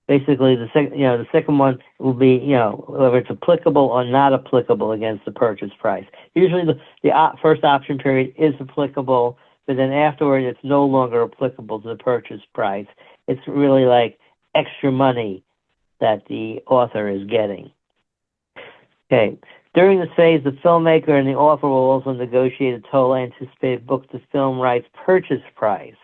basically the second one will be, whether it's applicable or not applicable against the purchase price. Usually the first option period is applicable, but then afterward it's no longer applicable to the purchase price. It's really like extra money that the author is getting. Okay. During this phase, the filmmaker and the author will also negotiate a total anticipated book-to-film rights purchase price.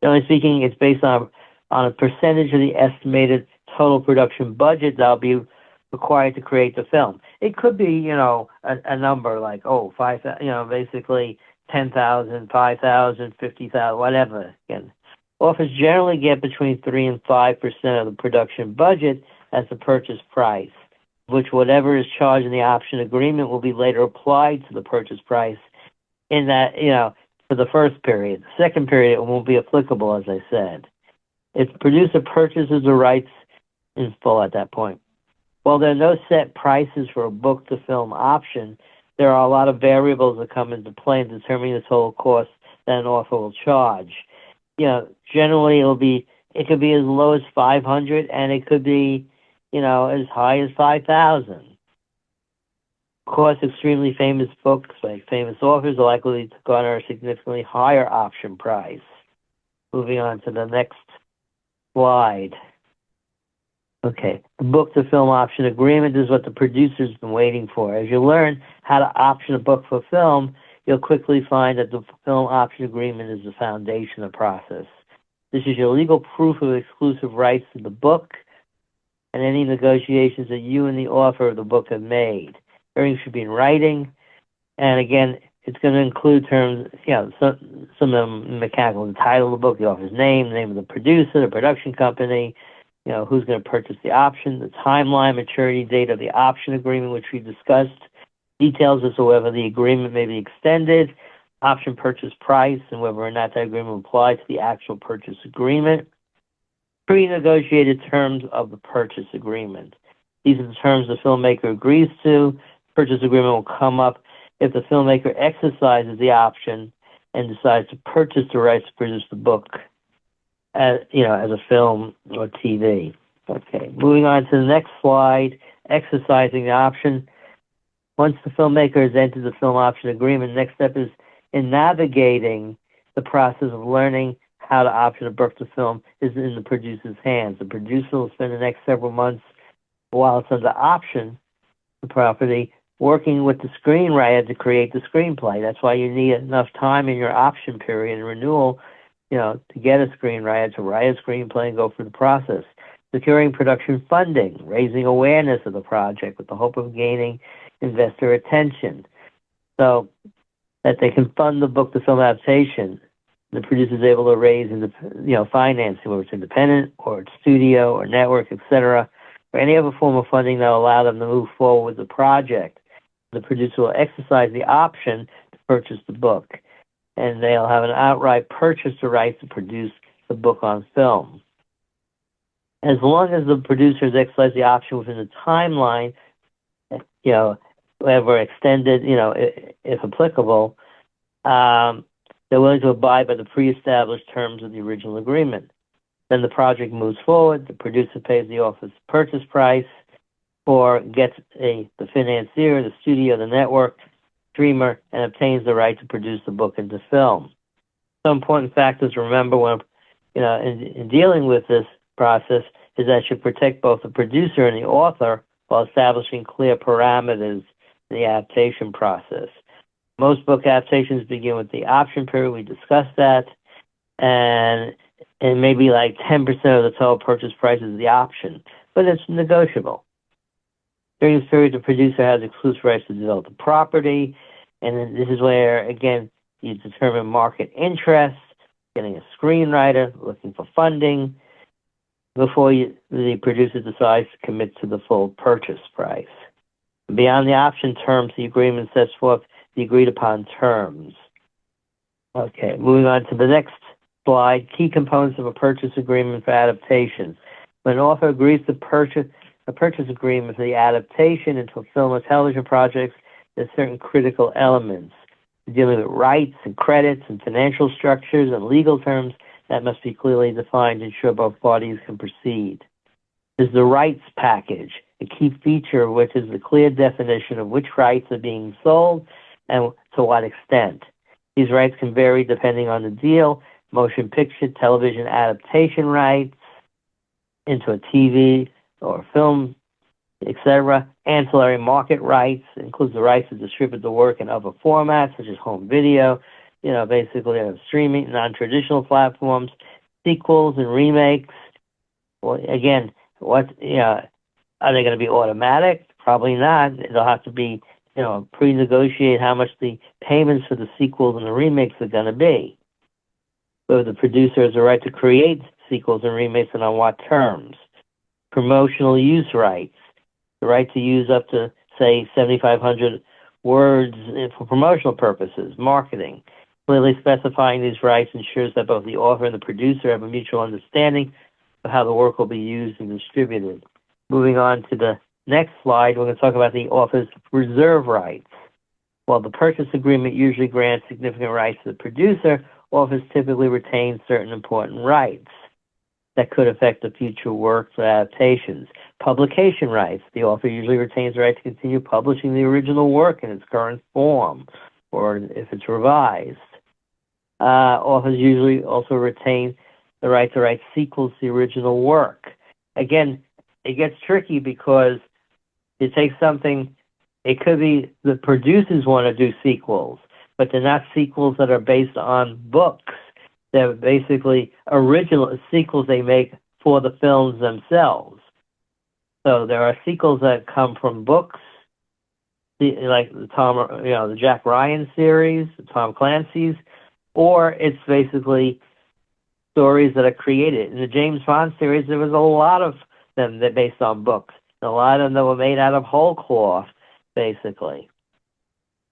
Generally speaking, it's based on a percentage of the estimated total production budget that'll be required to create the film. It could be, a number like, basically 10,000, 5,000, 50,000, whatever. Again, authors generally get between 3 and 5% of the production budget as the purchase price, which whatever is charged in the option agreement will be later applied to the purchase price in that, for the first period. The second period, it won't be applicable, as I said. If the producer purchases the rights in full at that point. While there are no set prices for a book-to-film option, there are a lot of variables that come into play in determining the total cost that an author will charge. Generally it could be as low as $500, and it could be, as high as $5,000. Of course, extremely famous books by famous authors are likely to garner a significantly higher option price. Moving on to the next slide. Okay, the book-to-film option agreement is what the producer's been waiting for. As you learn how to option a book for film, you'll quickly find that the film option agreement is the foundation of the process. This is your legal proof of exclusive rights to the book and any negotiations that you and the author of the book have made. Everything should be in writing, and again, it's going to include terms, some of the mechanical, the title of the book, the author's name, the name of the producer, the production company, who's going to purchase the option, the timeline, maturity date of the option agreement, which we discussed, details as to whether the agreement may be extended, option purchase price, and whether or not that agreement will apply to the actual purchase agreement, pre-negotiated terms of the purchase agreement. These are the terms the filmmaker agrees to. Purchase agreement will come up if the filmmaker exercises the option and decides to purchase the rights to produce the book as a film or TV. Okay, moving on to the next slide, exercising the option. Once the filmmaker has entered the film option agreement, the next step is in navigating the process of learning how to option a book to film is in the producer's hands. The producer will spend the next several months while it's under option, the property, working with the screenwriter to create the screenplay. That's why you need enough time in your option period and renewal, to get a screenwriter to write a screenplay and go through the process. Securing production funding, raising awareness of the project with the hope of gaining investor attention so that they can fund the book to film adaptation. The producer is able to raise financing, whether it's independent or it's studio or network, etc., or any other form of funding that will allow them to move forward with the project. The producer will exercise the option to purchase the book, and they'll have an outright purchase the right to produce the book on film. As long as the producers exercise the option within the timeline, whether extended, if applicable, they're willing to abide by the pre-established terms of the original agreement. Then the project moves forward. The producer pays the author's purchase price, or gets the financier, the studio, the network, streamer, and obtains the right to produce the book into film. Some important factors to remember when, in dealing with this process is that it should protect both the producer and the author while establishing clear parameters in the adaptation process. Most book adaptations begin with the option period. We discussed that. And maybe like 10% of the total purchase price is the option, but it's negotiable. During this period, the producer has exclusive rights to develop the property. And then this is where, again, you determine market interest, getting a screenwriter, looking for funding, before the producer decides to commit to the full purchase price. Beyond the option terms, the agreement sets forth the agreed upon terms. Okay, moving on to the next slide, key components of a purchase agreement for adaptations. When an author agrees to purchase a purchase agreement for the adaptation into a film or television project, there's certain critical elements dealing with rights and credits and financial structures and legal terms that must be clearly defined to ensure both parties can proceed. There's the rights package, a key feature of which is the clear definition of which rights are being sold and to what extent. These rights can vary depending on the deal: motion picture, television adaptation rights into a TV or film, etc. Ancillary market rights includes the rights to distribute the work in other formats, such as home video, basically streaming, non-traditional platforms, sequels and remakes. Well, again, are they going to be automatic? Probably not. They'll have to be, pre-negotiate how much the payments for the sequels and the remakes are going to be. Whether the producer has the right to create sequels and remakes and on what terms. Promotional use rights, the right to use up to, say, 7,500 words for promotional purposes, marketing. Clearly specifying these rights ensures that both the author and the producer have a mutual understanding of how the work will be used and distributed. Moving on to the next slide, we're going to talk about the author's reserve rights. While the purchase agreement usually grants significant rights to the producer, authors typically retain certain important rights that could affect the future works or adaptations. Publication rights. The author usually retains the right to continue publishing the original work in its current form, or if it's revised. Authors usually also retain the right to write sequels to the original work. Again, it gets tricky because you take something, it could be the producers want to do sequels, but they're not sequels that are based on books. They're basically original sequels they make for the films themselves. So there are sequels that come from books, like the Jack Ryan series, the Tom Clancy's, or it's basically stories that are created. In the James Bond series, there was a lot of them that are based on books. A lot of them that were made out of whole cloth, basically.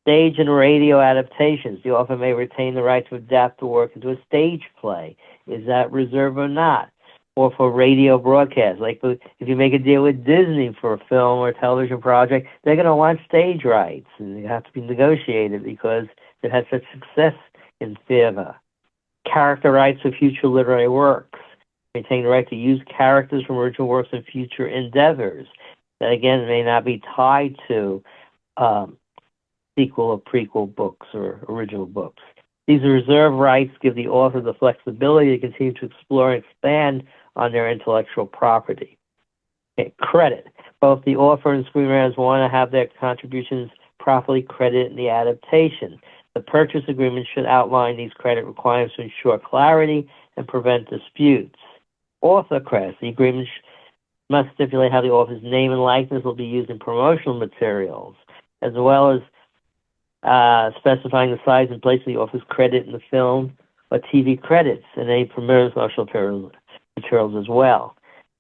Stage and radio adaptations. The author may retain the right to adapt the work into a stage play. Is that reserved or not? Or for radio broadcast. Like if you make a deal with Disney for a film or television project, they're going to want stage rights, and they have to be negotiated because they've had such success in theater. Character rights of future literary works. Retain the right to use characters from original works in future endeavors. That, again, may not be tied to sequel or prequel books or original books. These reserve rights give the author the flexibility to continue to explore and expand on their intellectual property. Okay, credit. Both the author and screenwriters want to have their contributions properly credited in the adaptation. The purchase agreement should outline these credit requirements to ensure clarity and prevent disputes. Author credits. The agreement must stipulate how the author's name and likeness will be used in promotional materials, as well as specifying the size and place of the author's credit in the film or TV credits and any promotional materials as well.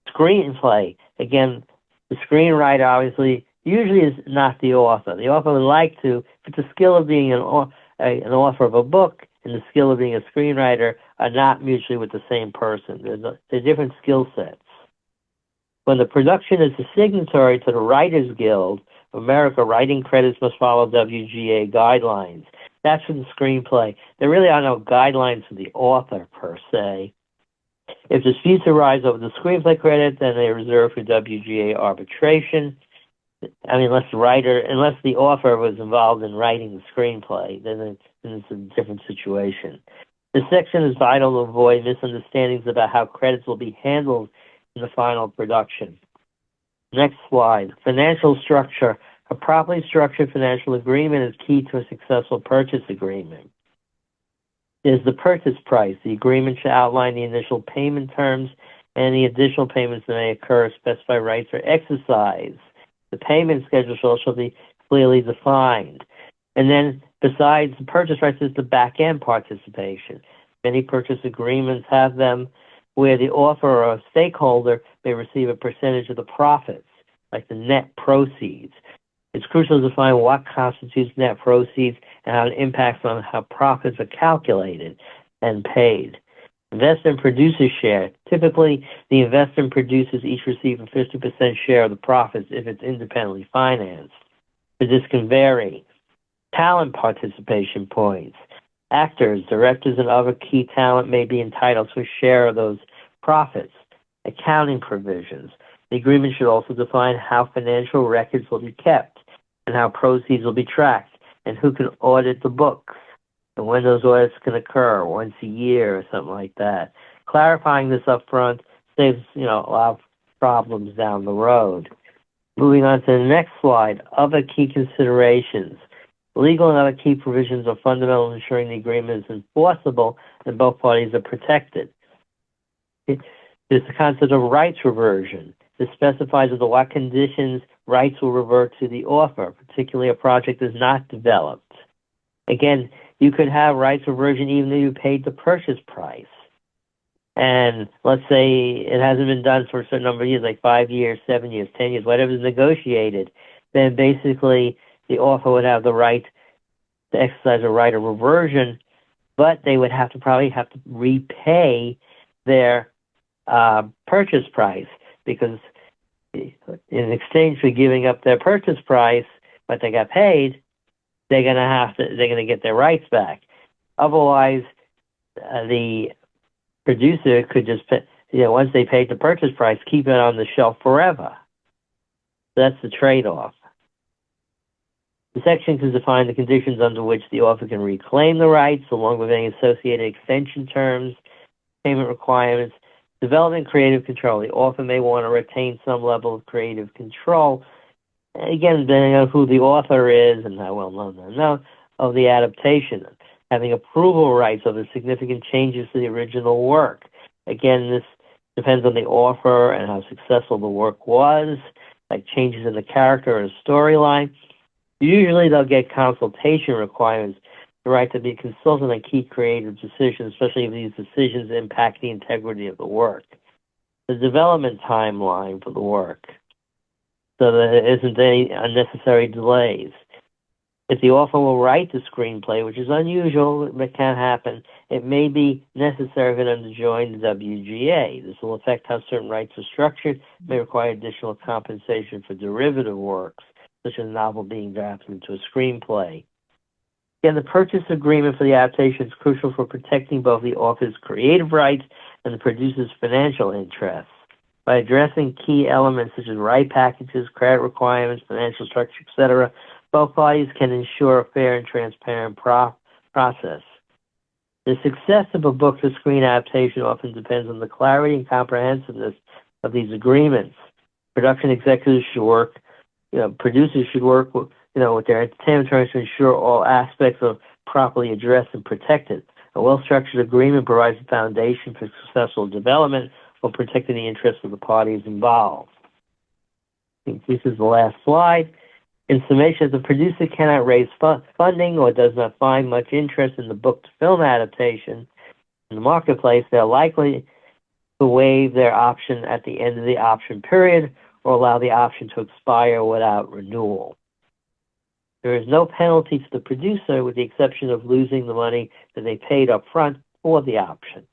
Screenplay, again, the screenwriter obviously usually is not the author. The author would like to, but the skill of being an author of a book and the skill of being a screenwriter are not mutually with the same person. They're different skill sets. When the production is a signatory to the Writers Guild of America, writing credits must follow WGA guidelines. That's for the screenplay. There really are no guidelines for the author, per se. If disputes arise over the screenplay credit, then they are reserved for WGA arbitration. I mean, unless the author was involved in writing the screenplay, then it's a different situation. This section is vital to avoid misunderstandings about how credits will be handled in the final production. Next slide. Financial structure. A properly structured financial agreement is key to a successful purchase agreement. There's the purchase price. The agreement should outline the initial payment terms and the additional payments that may occur if specified rights are exercised. The payment schedule should also be clearly defined. And then, besides the purchase price, is the back-end participation. Many purchase agreements have them where the author or a stakeholder may receive a percentage of the profits, like the net proceeds. It's crucial to define what constitutes net proceeds and how it impacts on how profits are calculated and paid. Investor and producer share. Typically, the investor and producers each receive a 50% share of the profits if it's independently financed. But this can vary. Talent participation points. Actors, directors, and other key talent may be entitled to a share of those profits. Accounting provisions. The agreement should also define how financial records will be kept and how proceeds will be tracked and who can audit the books and when those audits can occur, once a year or something like that. Clarifying this up front saves, a lot of problems down the road. Moving on to the next slide, other key considerations. Legal and other key provisions are fundamental in ensuring the agreement is enforceable and both parties are protected. There's the concept of rights reversion. This specifies under what conditions rights will revert to the author, particularly a project is not developed. Again, you could have rights reversion even though you paid the purchase price. And let's say it hasn't been done for a certain number of years, like 5 years, 7 years, 10 years, whatever is negotiated, then basically the author would have the right to exercise a right of reversion, but they would probably have to repay their purchase price, because in exchange for giving up their purchase price, what they got paid, they're gonna get their rights back. Otherwise, the producer could just pay, once they paid the purchase price, keep it on the shelf forever. That's the trade-off. The section can define the conditions under which the author can reclaim the rights, along with any associated extension terms, payment requirements, development creative control. The author may want to retain some level of creative control, again, depending on who the author is and how well known they know of the adaptation. Having approval rights over significant changes to the original work. Again, this depends on the author and how successful the work was, like changes in the character or storyline. Usually they'll get consultation requirements, the right to be consulted on key creative decisions, especially if these decisions impact the integrity of the work. The development timeline for the work, so that there isn't any unnecessary delays. If the author will write the screenplay, which is unusual, but can happen, it may be necessary for them to join the WGA. This will affect how certain rights are structured, may require additional compensation for derivative works, such as a novel being drafted into a screenplay. Again, the purchase agreement for the adaptation is crucial for protecting both the author's creative rights and the producer's financial interests. By addressing key elements such as right packages, credit requirements, financial structure, etc., both parties can ensure a fair and transparent process. The success of a book-to-screen adaptation often depends on the clarity and comprehensiveness of these agreements. Production executives should work, producers should work with their entertainment attorneys to ensure all aspects are properly addressed and protected. A well-structured agreement provides a foundation for successful development while protecting the interests of the parties involved. I think this is the last slide. In summation, if the producer cannot raise funding or does not find much interest in the book-to-film adaptation, in the marketplace, they're likely to waive their option at the end of the option period or allow the option to expire without renewal. There is no penalty to the producer with the exception of losing the money that they paid up front for the option.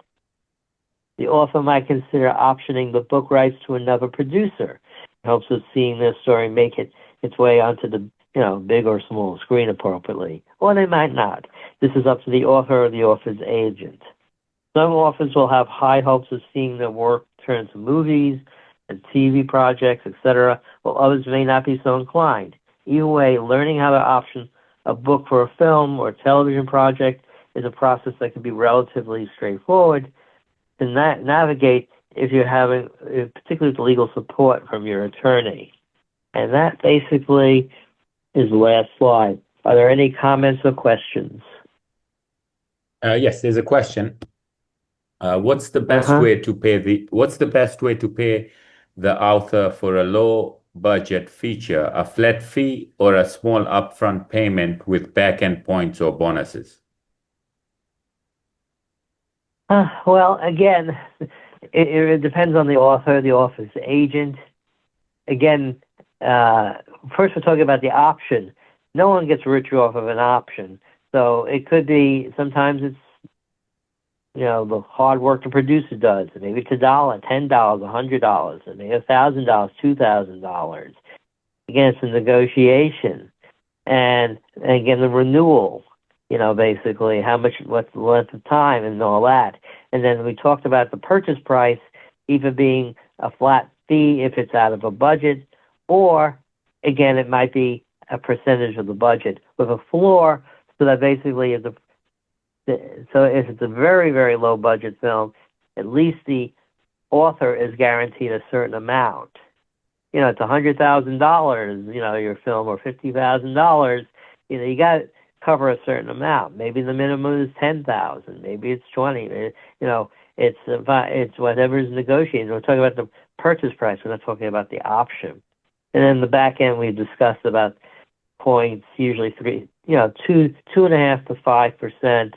The author might consider optioning the book rights to another producer. It helps with seeing their story make its way onto the big or small screen appropriately. Or they might not. This is up to the author or the author's agent. Some authors will have high hopes of seeing their work turn into movies and TV projects, etc., while others may not be so inclined. Either way, learning how to option a book for a film or television project is a process that can be relatively straightforward to navigate if you're having, particularly with legal support from your attorney. And that basically is the last slide. Are there any comments or questions? Yes, there's a question. What's the best way to pay the author for a low budget feature, a flat fee or a small upfront payment with back-end points or bonuses? Well, again, it depends on the author, the author's agent. Again, first we're talking about the option. No one gets richer off of an option. So it could be, sometimes it's, the hard work the producer does. Maybe it's $1, $10, $100, and maybe $1,000, $2,000. Again, it's a negotiation. And again, the renewal, basically what's the length of time and all that. And then we talked about the purchase price either being a flat fee if it's out of a budget, or again, it might be a percentage of the budget with a floor, so that basically so if it's a very, very low budget film, at least the author is guaranteed a certain amount. It's $100,000, your film, or $50,000, you got to cover a certain amount. Maybe the minimum is $10,000, maybe it's $20,000. It's whatever is negotiated. We're talking about the purchase price. We're not talking about the option. And then the back end, we discussed about points, usually 2.5% to 5%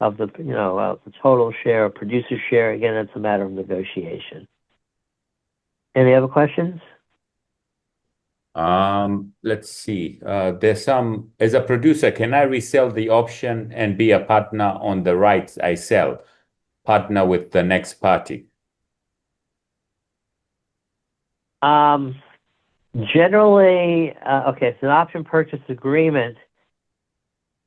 of the the total share, producer share. Again, it's a matter of negotiation. Any other questions? Let's see. There's some, as a producer, can I resell the option and be a partner on the rights I sell? Partner with the next party? Generally, okay, it's an option purchase agreement.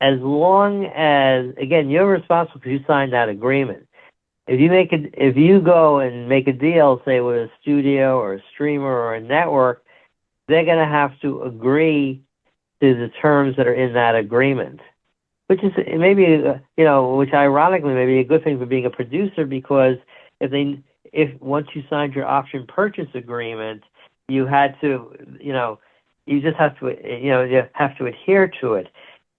As long as, again, you're responsible because you signed that agreement. If you go and make a deal, say with a studio or a streamer or a network, they're going to have to agree to the terms that are in that agreement, which is maybe, which ironically may be a good thing for being a producer, because if once you signed your option purchase agreement, you had to, you just have to, you have to adhere to it.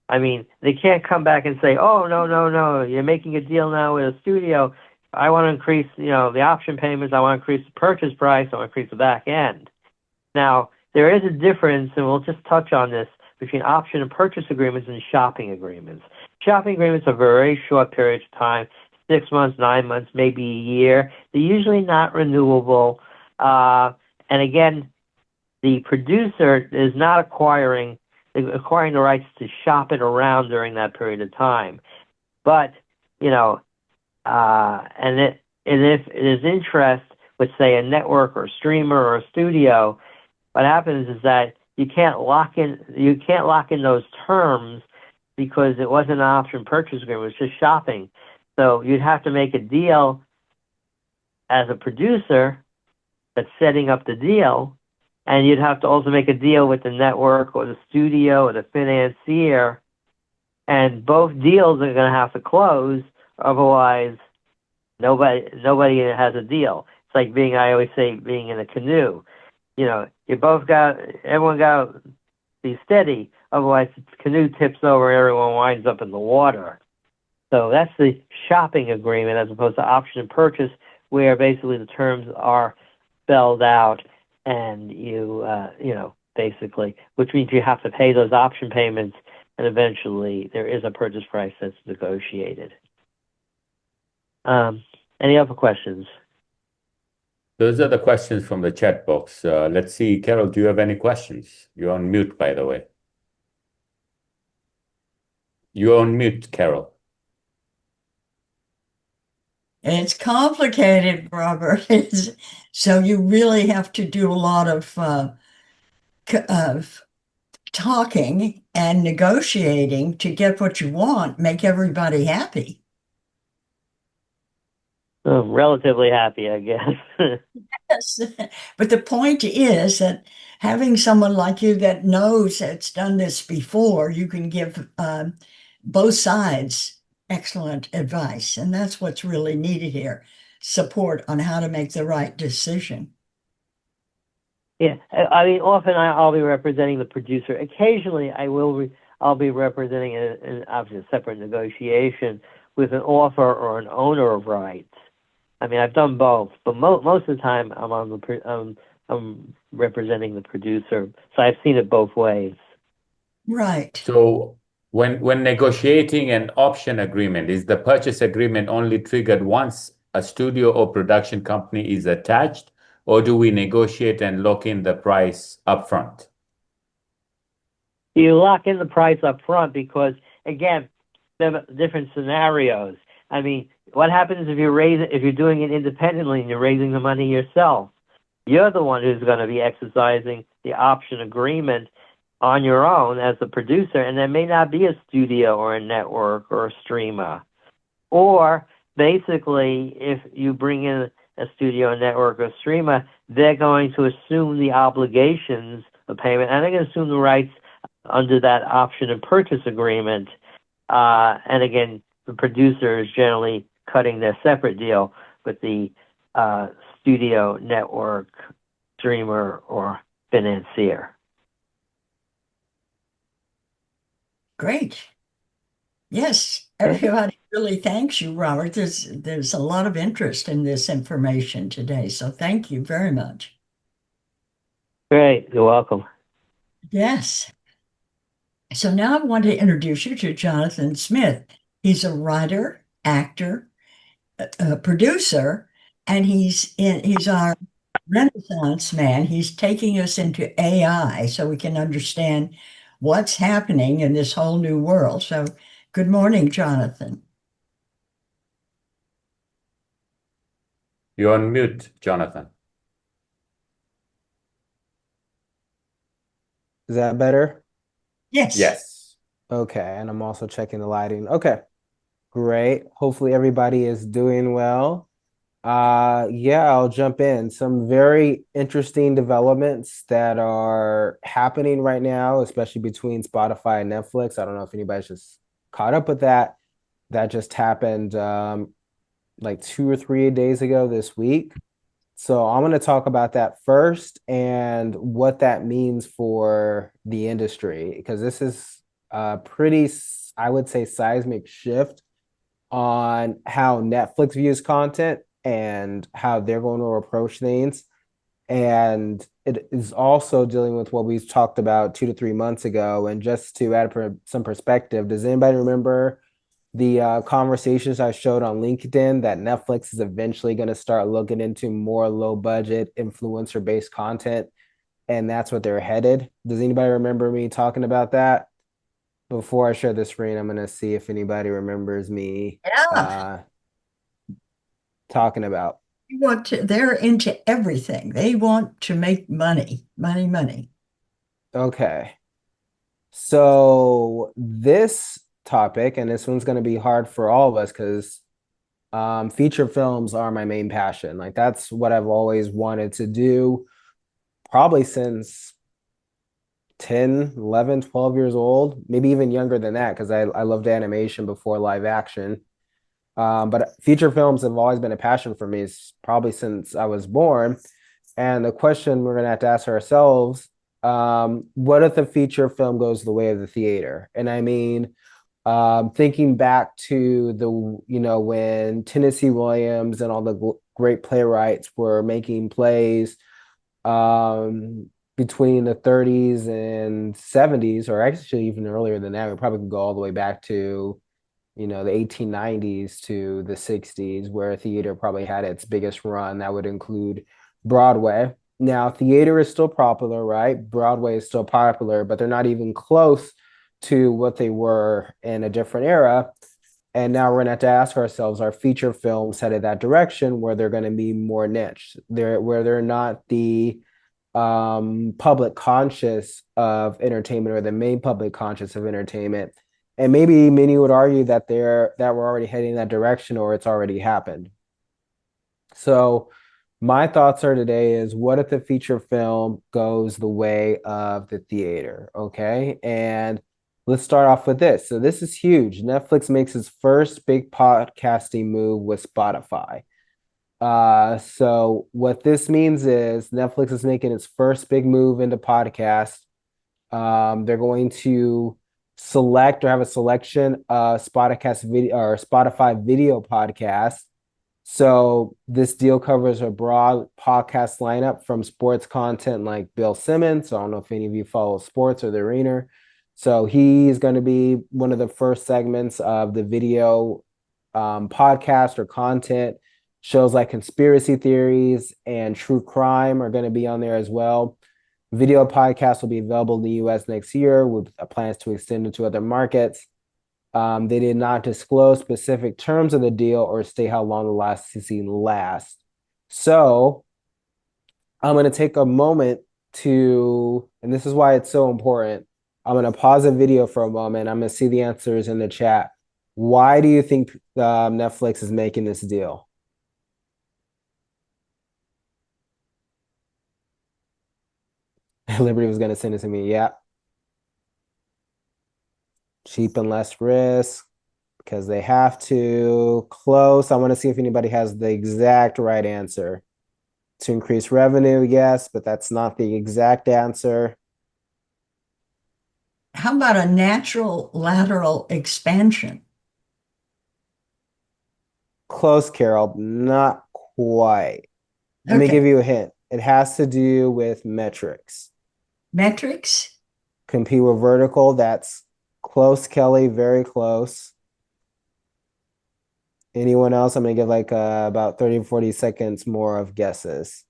I mean, they can't come back and say, oh, no, you're making a deal now with a studio. I want to increase, the option payments. I want to increase the purchase price. I want to increase the back end. Now, there is a difference, and we'll just touch on this, between option and purchase agreements and shopping agreements. Shopping agreements are very short periods of time, 6 months, 9 months, maybe a year. They're usually not renewable. And again, the producer is not acquiring the rights to shop it around during that period of time. But, and if it is interest with, say, a network or a streamer or a studio, what happens is that you can't lock in those terms because it wasn't an option purchase agreement, it was just shopping. So you'd have to make a deal as a producer that's setting up the deal, and you'd have to also make a deal with the network or the studio or the financier, and both deals are going to have to close, otherwise nobody has a deal. It's like I always say, being in a canoe. Everyone got to be steady, otherwise the canoe tips over and everyone winds up in the water. So that's the shopping agreement as opposed to option and purchase, where basically the terms are spelled out and basically, which means you have to pay those option payments, and eventually there is a purchase price that's negotiated. Any other questions? Those are the questions from the chat box. Let's see, Carole, do you have any questions? You're on mute, by the way. You're on mute, Carole. It's complicated, Robert. So you really have to do a lot of talking and negotiating to get what you want, make everybody happy. Relatively happy, I guess. Yes. But the point is that having someone like you that knows that's done this before, you can give both sides excellent advice. And that's what's really needed here, support on how to make the right decision. Yeah, I mean, often I'll be representing the producer. Occasionally, I'll be representing obviously a separate negotiation with an author or an owner of rights. I mean, I've done both, but most of the time I'm representing the producer. So I've seen it both ways. Right. So when negotiating an option agreement, is the purchase agreement only triggered once a studio or production company is attached, or do we negotiate and lock in the price upfront? You lock in the price up front because, again, there are different scenarios. I mean, what happens if you're doing it independently and you're raising the money yourself? You're the one who's going to be exercising the option agreement on your own as the producer, and there may not be a studio or a network or a streamer. Or basically, if you bring in a studio, network, or streamer, they're going to assume the obligations of payment, and they're going to assume the rights under that option and purchase agreement. And again, the producer is generally cutting their separate deal with the studio, network, streamer, or financier. Great. Yes, everybody really thanks you, Robert. There's a lot of interest in this information today, so thank you very much. Great, you're welcome. Yes. So now I want to introduce you to Jonathan Smith. He's a writer, actor, producer, and he's our Renaissance man. He's taking us into AI so we can understand what's happening in this whole new world. So good morning, Jonathan. You're on mute, Jonathan. Is that better? Yes. Yes. Okay, and I'm also checking the lighting. Okay, great. Hopefully everybody is doing well. Yeah, I'll jump in. Some very interesting developments that are happening right now, especially between Spotify and Netflix. I don't know if anybody's just caught up with that. That just happened like 2 or 3 days ago this week. So I'm going to talk about that first and what that means for the industry, because this is a pretty, I would say, seismic shift on how Netflix views content and how they're going to approach things. And it is also dealing with what we talked about 2 to 3 months ago. And just to add some perspective, does anybody remember the conversations I showed on LinkedIn that Netflix is eventually going to start looking into more low budget influencer based content, and that's what they're headed? Does anybody remember me talking about that? Before I share the screen, I'm going to see if anybody remembers me talking about. They're into everything. They want to make money, money, money. Okay. So this topic, and this one's going to be hard for all of us because feature films are my main passion. Like, that's what I've always wanted to do, probably since 10, 11, 12 years old, maybe even younger than that, because I loved animation before live action. But feature films have always been a passion for me, probably since I was born. And the question we're going to have to ask ourselves, what if the feature film goes the way of the theater? And I mean, thinking back to when Tennessee Williams and all the great playwrights were making plays between the 30s and 70s, or actually even earlier than that. We probably could go all the way back to the 1890s to the 60s, where theater probably had its biggest run. That would include Broadway. Now, theater is still popular, right? Broadway is still popular, but they're not even close to what they were in a different era. And now we're going to have to ask ourselves, are feature films headed that direction where they're going to be more niche, where they're not the public conscious of entertainment or the main public conscious of entertainment? And maybe many would argue that we're already heading that direction, or it's already happened. So my thoughts are today is, what if the feature film goes the way of the theater? Okay. And let's start off with this. So this is huge. Netflix makes its first big podcasting move with Spotify. So what this means is Netflix is making its first big move into podcast. They're going to select or have a selection of Spotify video podcasts. So this deal covers a broad podcast lineup from sports content like Bill Simmons. So I don't know if any of you follow sports or the arena. So he's going to be one of the first segments of the video podcast or content. Shows like conspiracy theories and true crime are going to be on there as well. Video podcasts will be available in the US next year with plans to extend it to other markets. They did not disclose specific terms of the deal or state how long the licensing lasts. So I'm going to take a moment and this is why it's so important. I'm going to pause the video for a moment. I'm going to see the answers in the chat. Why do you think Netflix is making this deal? Liberty was going to send it to me. Yeah. Cheap and less risk because they have to. Close. I want to see if anybody has the exact right answer. To increase revenue, yes, but that's not the exact answer. How about a natural lateral expansion? Close, Carole. Not quite. Let me give you a hint. It has to do with metrics. Metrics? Compete with vertical. That's close, Kelly. Very close. Anyone else? I'm going to give like about 30, 40 seconds more of guesses.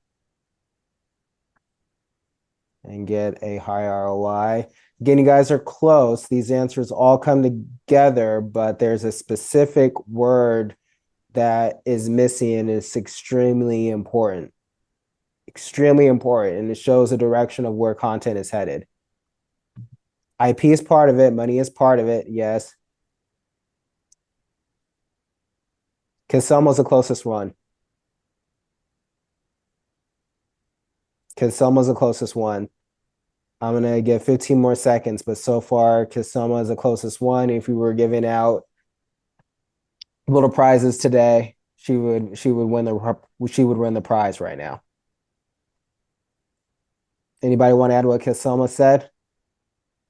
And get a high ROI. Again, you guys are close. These answers all come together, but there's a specific word that is missing and it's extremely important. Extremely important. And it shows the direction of where content is headed. IP is part of it. Money is part of it. Yes. Selma's the closest one. Selma's the closest one. I'm going to give 15 more seconds, but so far, Selma is the closest one. If we were giving out little prizes today, she would win the prize right now. Anybody want to add what Selma said?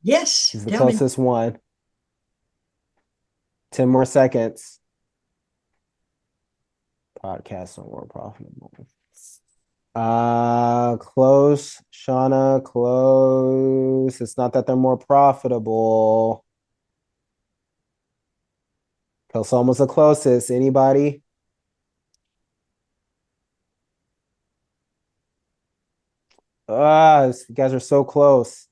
Yes. She's the closest one. 10 more seconds. Podcasts are more profitable. Close, Shauna, close. It's not that they're more profitable. Selma's the closest. Anybody? You guys are so close.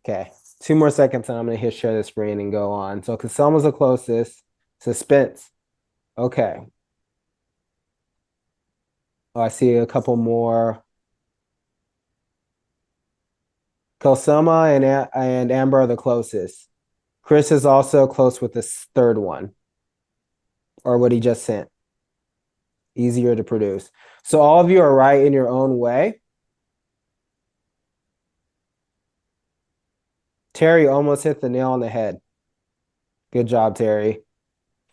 Okay, 2 more seconds and I'm going to hit share the screen and go on. So Selma's the closest. Suspense. Okay. Oh, I see a couple more. Selma and Amber are the closest. Chris is also close with this third one. Or what he just sent. Easier to produce. So all of you are right in your own way. Terry almost hit the nail on the head. Good job, Terry.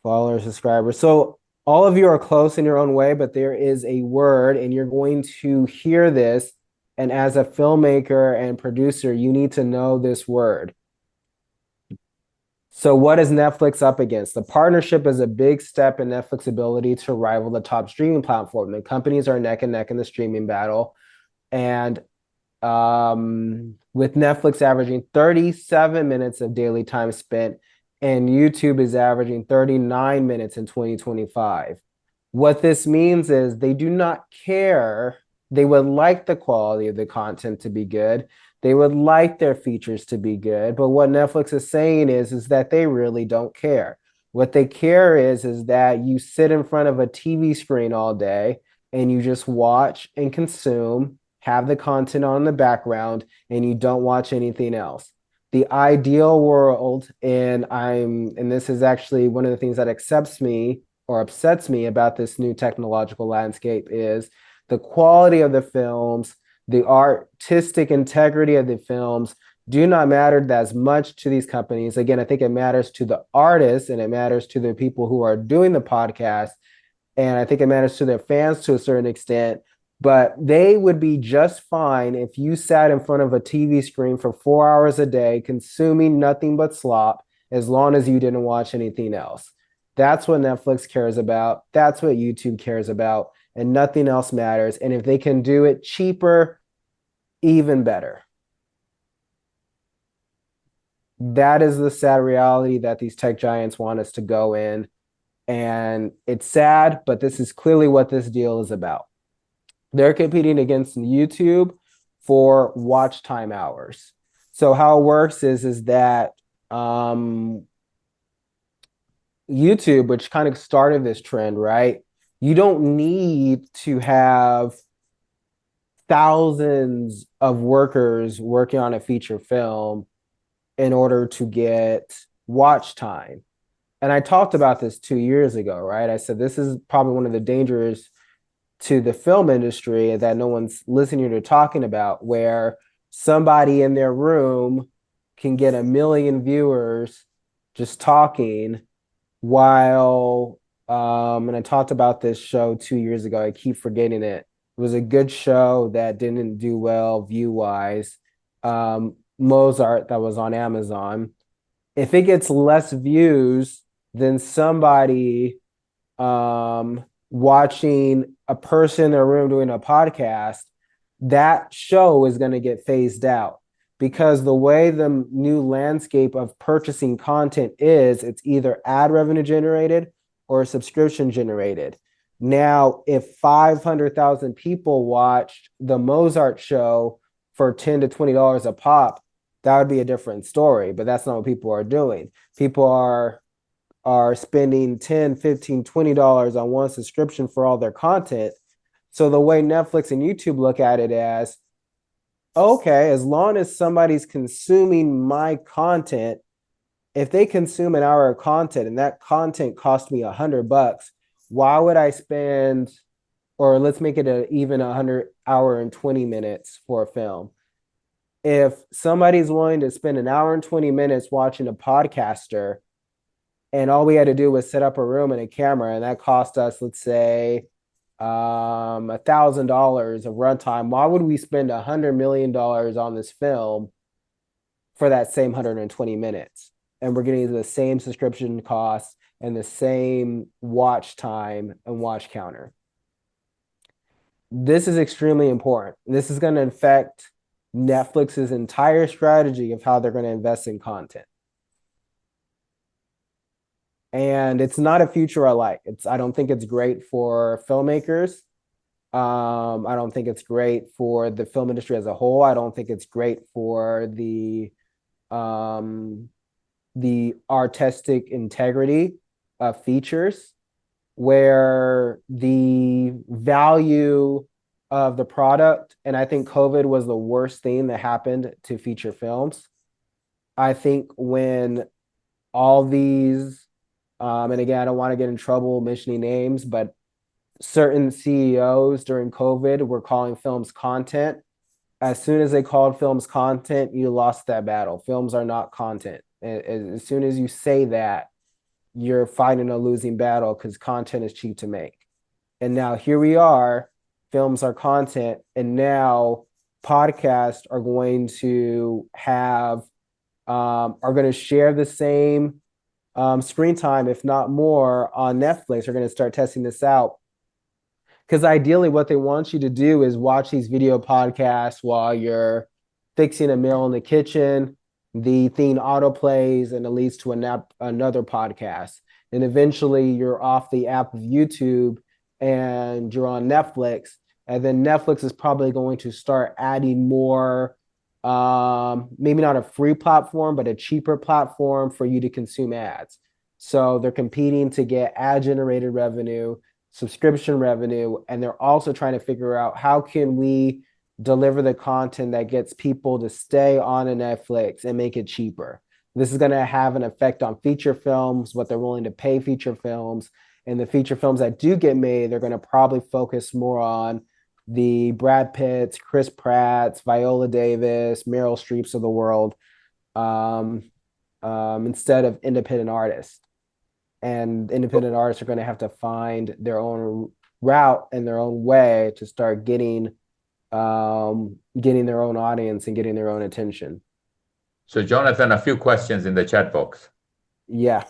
Followers, subscribers. So all of you are close in your own way, but there is a word and you're going to hear this. And as a filmmaker and producer, you need to know this word. So what is Netflix up against? The partnership is a big step in Netflix's ability to rival the top streaming platform. The companies are neck and neck in the streaming battle. And with Netflix averaging 37 minutes of daily time spent, and YouTube is averaging 39 minutes in 2025. What this means is they do not care. They would like the quality of the content to be good. They would like their features to be good. But what Netflix is saying is that they really don't care. What they care is that you sit in front of a TV screen all day and you just watch and consume, have the content on in the background, and you don't watch anything else. The ideal world, and this is actually one of the things that upsets me about this new technological landscape, is the quality of the films, the artistic integrity of the films do not matter as much to these companies. Again, I think it matters to the artists and it matters to the people who are doing the podcast. And I think it matters to their fans to a certain extent. But they would be just fine if you sat in front of a TV screen for 4 hours a day, consuming nothing but slop, as long as you didn't watch anything else. That's what Netflix cares about. That's what YouTube cares about. And nothing else matters. And if they can do it cheaper, even better. That is the sad reality that these tech giants want us to go in. And it's sad, but this is clearly what this deal is about. They're competing against YouTube for watch time hours. So how it works is that YouTube, which kind of started this trend, right? You don't need to have thousands of workers working on a feature film in order to get watch time. And I talked about this 2 years ago, right? I said, this is probably one of the dangers to the film industry that no one's listening to talking about, where somebody in their room can get 1 million viewers just talking while, and I talked about this show 2 years ago. I keep forgetting it. It was a good show that didn't do well view-wise. Mozart, that was on Amazon. If it gets less views than somebody watching a person in their room doing a podcast, that show is going to get phased out, because the way the new landscape of purchasing content is, it's either ad revenue generated or subscription generated. Now, if 500,000 people watched the Mozart show for $10 to $20 a pop, that would be a different story, but that's not what people are doing. People are spending $10, $15, $20 on one subscription for all their content. So the way Netflix and YouTube look at it as, okay, as long as somebody's consuming my content, if they consume an hour of content and that content cost me $100, why would I spend, or let's make it even 100 hour and 20 minutes for a film? If somebody's willing to spend 1 hour and 20 minutes watching a podcaster, and all we had to do was set up a room and a camera, and that cost us, let's say, $1,000 of runtime, why would we spend $100 million on this film for that same 120 minutes? And we're getting the same subscription costs and the same watch time and watch counter. This is extremely important. This is going to affect Netflix's entire strategy of how they're going to invest in content. And it's not a future I like. I don't think it's great for filmmakers. I don't think it's great for the film industry as a whole. I don't think it's great for the artistic integrity of features, where the value of the product, and I think COVID was the worst thing that happened to feature films. I think when all these, and again, I don't want to get in trouble mentioning names, but certain CEOs during COVID were calling films content. As soon as they called films content, you lost that battle. Films are not content. As soon as you say that, you're fighting a losing battle, because content is cheap to make. And now here we are, films are content, and now podcasts are going to have, are going to share the same screen time, if not more, on Netflix. We're going to start testing this out. Because ideally, what they want you to do is watch these video podcasts while you're fixing a meal in the kitchen. The theme auto plays and it leads to another podcast. And eventually, you're off the app of YouTube and you're on Netflix. And then Netflix is probably going to start adding more, maybe not a free platform, but a cheaper platform for you to consume ads. So they're competing to get ad generated revenue, subscription revenue, and they're also trying to figure out how can we deliver the content that gets people to stay on a Netflix and make it cheaper. This is going to have an effect on feature films, what they're willing to pay feature films. And the feature films that do get made, they're going to probably focus more on the Brad Pitts, Chris Pratts, Viola Davis, Meryl Streeps of the world, instead of independent artists. And independent artists are going to have to find their own route and their own way to start getting their own audience and getting their own attention. So, Jonathan, a few questions in the chat box. Yeah.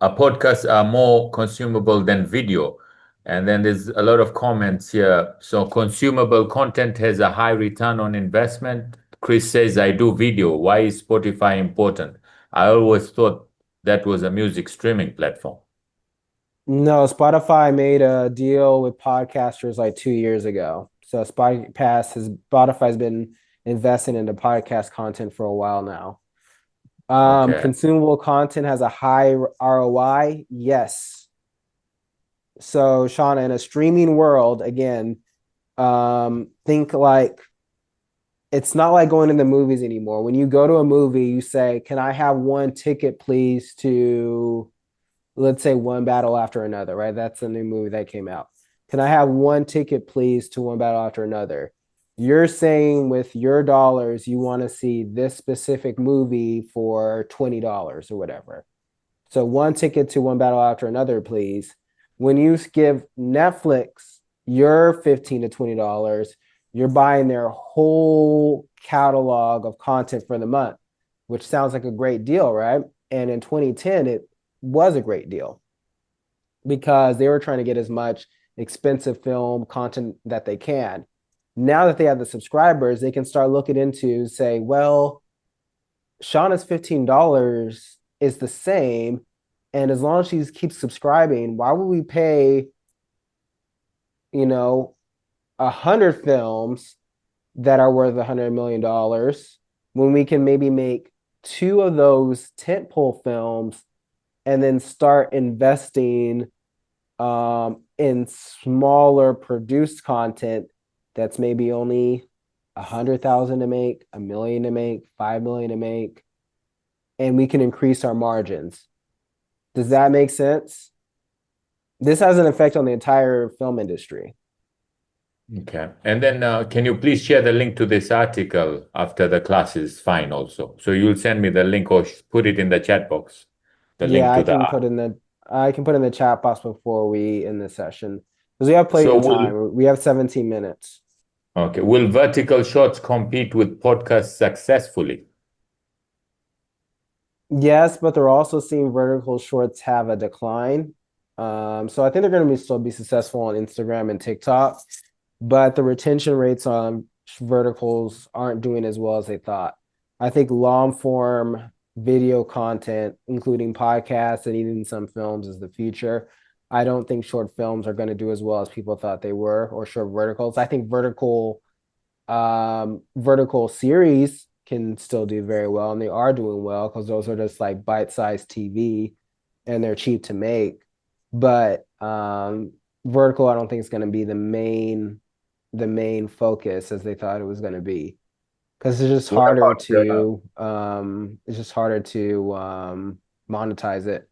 Podcasts are more consumable than video. And then there's a lot of comments here. So consumable content has a high return on investment. Chris says, I do video. Why is Spotify important? I always thought that was a music streaming platform. No, Spotify made a deal with podcasters like 2 years ago. So Spotify's been investing into podcast content for a while now. Okay. Consumable content has a high ROI. Yes. So, Shauna, in a streaming world, again, think like it's not like going to the movies anymore. When you go to a movie, you say, can I have one ticket, please, to, let's say, One Battle After Another, right? That's a new movie that came out. Can I have one ticket, please, to One Battle After Another? You're saying with your dollars, you want to see this specific movie for $20 or whatever. So one ticket to One Battle After Another, please. When you give Netflix your $15 to $20, you're buying their whole catalog of content for the month, which sounds like a great deal, right? And in 2010, it was a great deal because they were trying to get as much expensive film content that they can. Now that they have the subscribers, they can start looking into, say, well, Shauna's $15 is the same. And as long as she keeps subscribing, why would we pay, 100 films that are worth $100 million when we can maybe make 2 of those tentpole films and then start investing in smaller produced content that's maybe only 100,000 to make, 1 million to make, 5 million to make, and we can increase our margins. Does that make sense? This has an effect on the entire film industry. Okay. And then can you please share the link to this article after the class is fine also? So you'll send me the link or put it in the chat box. Yeah, I can put in the chat box before we end the session. Because we have plenty of time. We have 17 minutes. Okay. Will vertical shorts compete with podcasts successfully? Yes, but they're also seeing vertical shorts have a decline. So I think they're going to still be successful on Instagram and TikTok, but the retention rates on verticals aren't doing as well as they thought. I think long form video content, including podcasts and even some films, is the future. I don't think short films are going to do as well as people thought they were, or short verticals. I think vertical series can still do very well, and they are doing well because those are just like bite-sized TV and they're cheap to make. But vertical, I don't think is going to be the main focus as they thought it was going to be, because it's just harder to monetize it.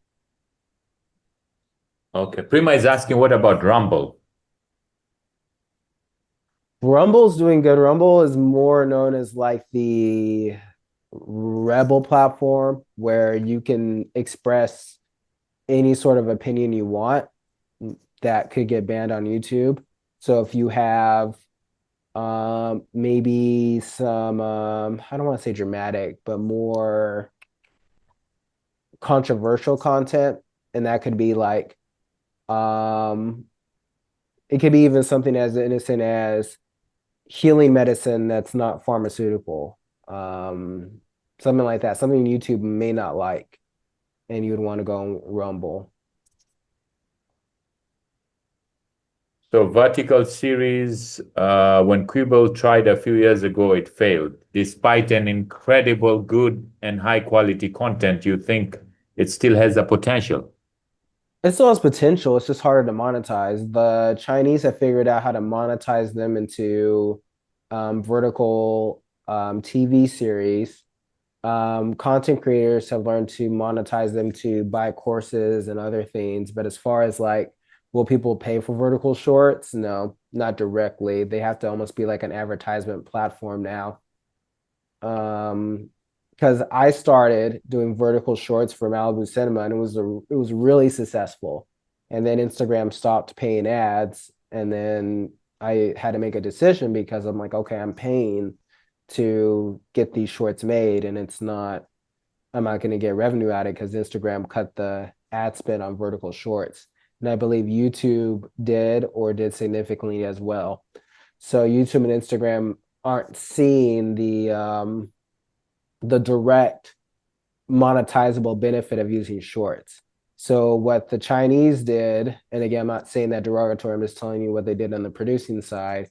Okay. Prima is asking, what about Rumble? Rumble's doing good. Rumble is more known as like the rebel platform where you can express any sort of opinion you want that could get banned on YouTube. So if you have maybe some I don't want to say dramatic, but more controversial content, and that could be like it could be even something as innocent as healing medicine that's not pharmaceutical. Something like that, something YouTube may not like, and you would want to go on Rumble. So vertical series, when Quibble tried a few years ago, it failed. Despite an incredible good and high quality content, you think it still has a potential? It still has potential. It's just harder to monetize. The Chinese have figured out how to monetize them into vertical TV series. Content creators have learned to monetize them to buy courses and other things. But as far as like, will people pay for vertical shorts? No, not directly. They have to almost be like an advertisement platform now. Because I started doing vertical shorts for Malibu Cinema, and it was really successful. And then Instagram stopped paying ads, and then I had to make a decision because I'm like, okay, I'm paying to get these shorts made, and I'm not going to get revenue out of it because Instagram cut the ad spend on vertical shorts. And I believe YouTube did significantly as well. So YouTube and Instagram aren't seeing the direct monetizable benefit of using shorts. So what the Chinese did, and again, I'm not saying that derogatory, I'm just telling you what they did on the producing side.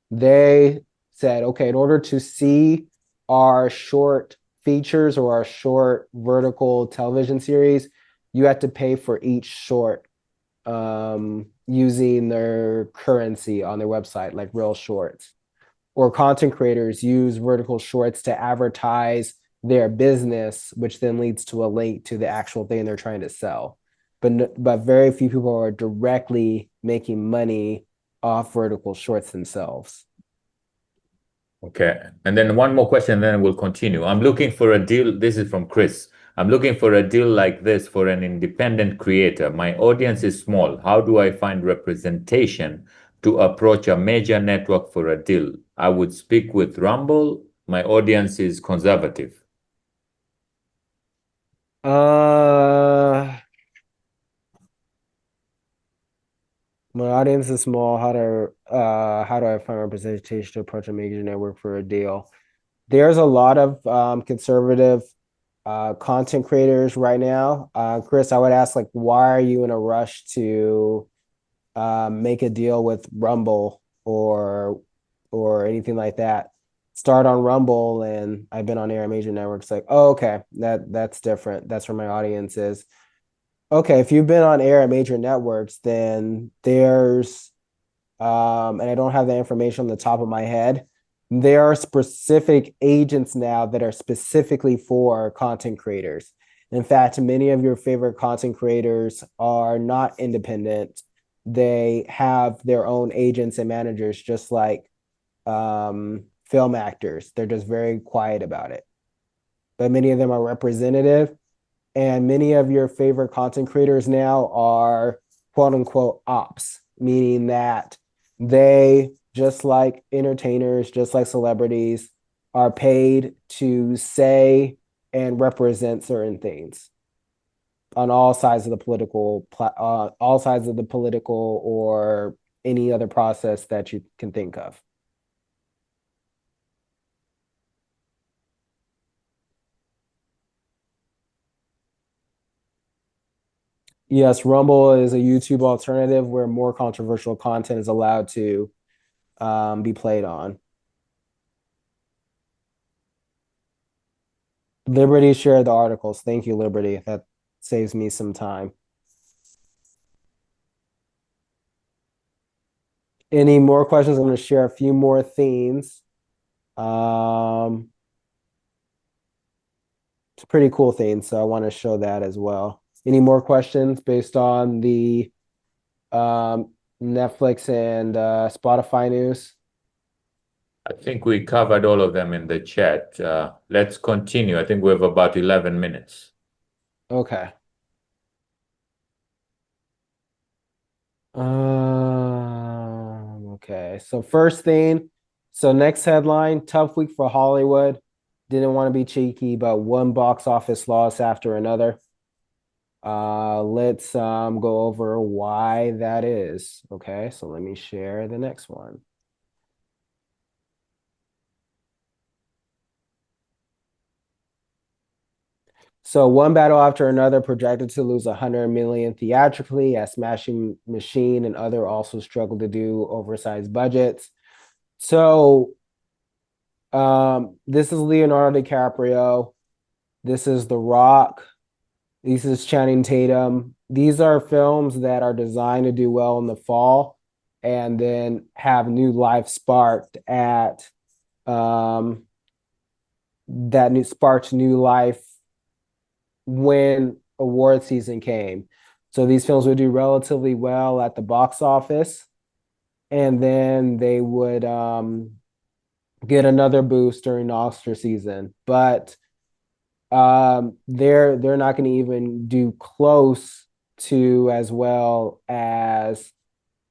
They said, okay, in order to see our short features or our short vertical television series, you have to pay for each short using their currency on their website, like real shorts. Or content creators use vertical shorts to advertise their business, which then leads to a link to the actual thing they're trying to sell. But very few people are directly making money off vertical shorts themselves. Okay. And then one more question, then we'll continue. I'm looking for a deal. This is from Chris. I'm looking for a deal like this for an independent creator. My audience is small. How do I find representation to approach a major network for a deal? I would speak with Rumble. My audience is conservative. My audience is small. How do I find representation to approach a major network for a deal? There's a lot of conservative content creators right now. Chris, I would ask, like, why are you in a rush to make a deal with Rumble or anything like that? Start on Rumble, and I've been on air at major networks. Like, oh, okay, that's different. That's where my audience is. Okay, if you've been on air at major networks, then there's and I don't have the information on the top of my head. There are specific agents now that are specifically for content creators. In fact, many of your favorite content creators are not independent. They have their own agents and managers, just like film actors. They're just very quiet about it. But many of them are representative. And many of your favorite content creators now are quote unquote ops, meaning that they, just like entertainers, just like celebrities, are paid to say and represent certain things on all sides of the political or any other process that you can think of. Yes, Rumble is a YouTube alternative where more controversial content is allowed to be played on. Liberty shared the articles. Thank you, Liberty. That saves me some time. Any more questions? I'm going to share a few more themes. It's a pretty cool theme, so I want to show that as well. Any more questions based on the Netflix and Spotify news? I think we covered all of them in the chat. Let's continue. I think we have about 11 minutes. Okay. Okay. So first thing, so next headline, tough week for Hollywood. Didn't want to be cheeky, but one box office loss after another. Let's go over why that is. Okay, so let me share the next one. So one battle after another projected to lose 100 million theatrically, as Smashing Machine and other also struggled to do oversized budgets. So this is Leonardo DiCaprio. This is The Rock. This is Channing Tatum. These are films that are designed to do well in the fall and then have new life sparked at sparked new life when award season came. So these films would do relatively well at the box office, and then they would get another boost during the Oscar season. But they're not going to even do close to as well as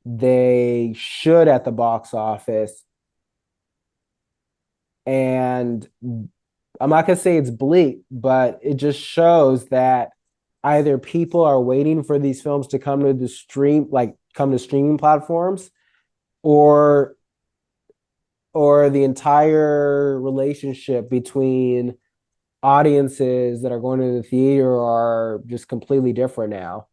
they should at the box office. And I'm not going to say it's bleak, but it just shows that either people are waiting for these films to come to streaming platforms, or the entire relationship between audiences that are going to the theater are just completely different now.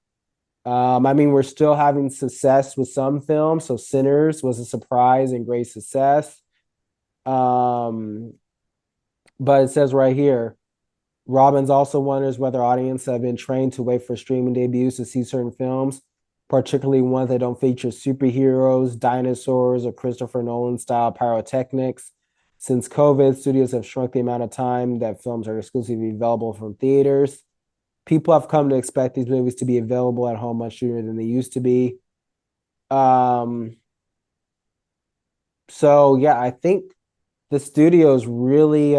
I mean, we're still having success with some films. So Sinners was a surprise and great success. But it says right here, Robbins also wonders whether audiences have been trained to wait for streaming debuts to see certain films, particularly ones that don't feature superheroes, dinosaurs, or Christopher Nolan-style pyrotechnics. Since COVID, studios have shrunk the amount of time that films are exclusively available from theaters. People have come to expect these movies to be available at home much sooner than they used to be. So yeah, I think the studios really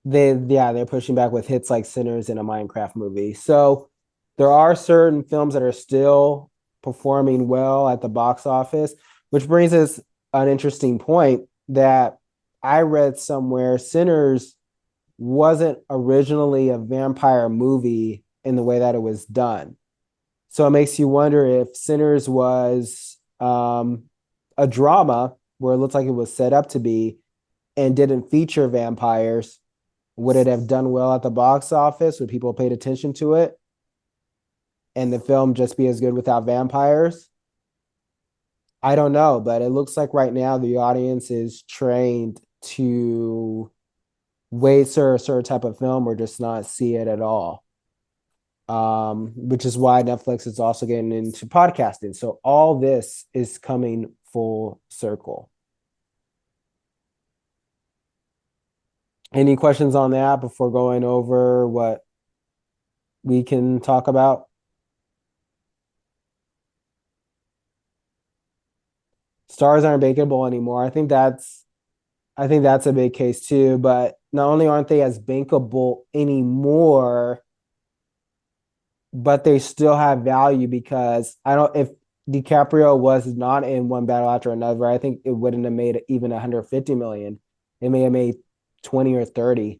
they're pushing back with hits like Sinners and a Minecraft movie. So there are certain films that are still performing well at the box office, which brings us an interesting point that I read somewhere. Sinners wasn't originally a vampire movie in the way that it was done. So it makes you wonder if Sinners was a drama where it looked like it was set up to be and didn't feature vampires. Would it have done well at the box office? Would people paid attention to it? And the film just be as good without vampires? I don't know, but it looks like right now the audience is trained to wait for a certain type of film or just not see it at all. Which is why Netflix is also getting into podcasting. So all this is coming full circle. Any questions on that before going over what we can talk about? Stars aren't bankable anymore. I think that's a big case too, but not only aren't they as bankable anymore, but they still have value because if DiCaprio was not in one battle after another, I think it wouldn't have made even 150 million. It may have made 20 or 30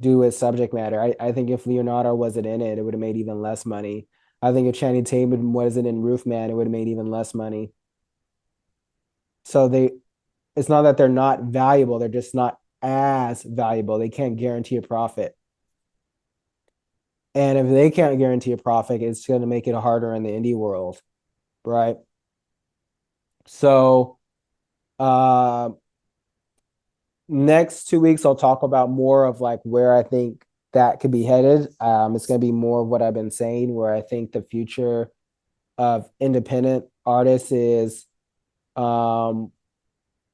due to its subject matter. I think if Leonardo wasn't in it, it would have made even less money. I think if Channing Tatum wasn't in Roofman, it would have made even less money. So it's not that they're not valuable, they're just not as valuable. They can't guarantee a profit. And if they can't guarantee a profit, it's going to make it harder in the indie world, right? So next 2 weeks, I'll talk about more of like where I think that could be headed. It's going to be more of what I've been saying, where I think the future of independent artists is not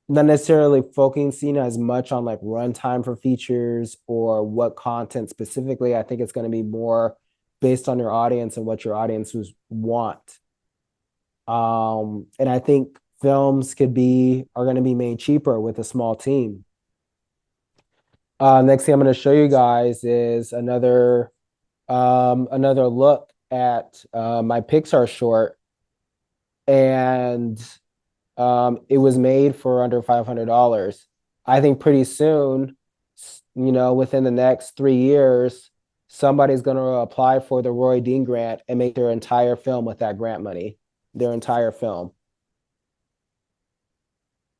necessarily focusing as much on like runtime for features or what content specifically. I think it's going to be more based on your audience and what your audiences want. And I think films are going to be made cheaper with a small team. Next thing I'm going to show you guys is another look at my Pixar short, and it was made for under $500. I think pretty soon within the next 3 years, somebody's going to apply for the Roy Dean grant and make their entire film with that grant money, their entire film.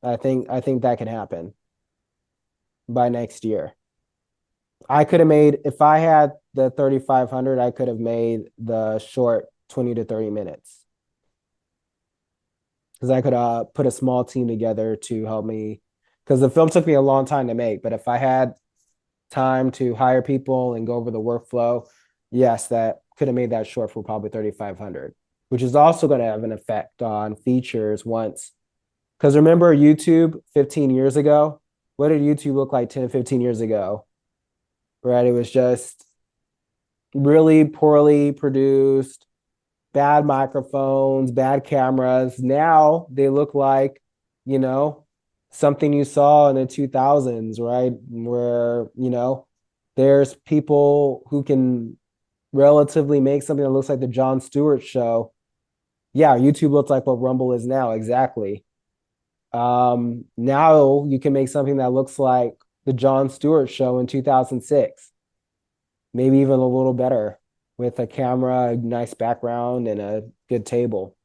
I think that can happen by next year. I could have made, if I had the 3,500, I could have made the short 20 to 30 minutes. Because I could put a small team together to help me. Because the film took me a long time to make, but if I had time to hire people and go over the workflow, yes, that could have made that short for probably 3,500, which is also going to have an effect on features once. Because remember YouTube 15 years ago? What did YouTube look like 10, 15 years ago? Right? It was just really poorly produced, bad microphones, bad cameras. Now they look like, something you saw in the 2000s, right? Where, there's people who can relatively make something that looks like the Jon Stewart show. Yeah, YouTube looks like what Rumble is now, exactly. Now you can make something that looks like the Jon Stewart show in 2006, maybe even a little better, with a camera, a nice background, and a good table,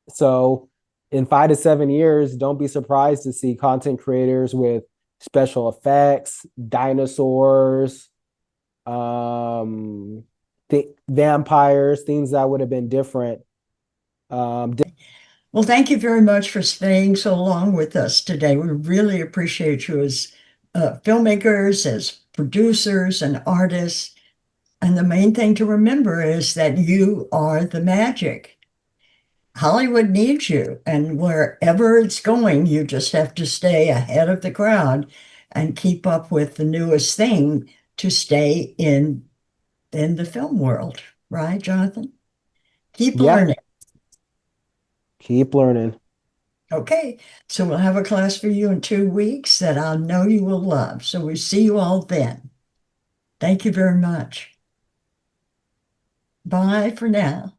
So in 5 to 7 years, don't be surprised to see content creators with special effects, dinosaurs, vampires, things that would have been different. Well, thank you very much for staying so long with us today. We really appreciate you as filmmakers, as producers, and artists. And the main thing to remember is that you are the magic. Hollywood needs you, and wherever it's going, you just have to stay ahead of the crowd and keep up with the newest thing to stay in the film world, right, Jonathan? Keep learning. Keep learning. Okay, so we'll have a class for you in 2 weeks that I know you will love. So we see you all then. Thank you very much. Bye for now.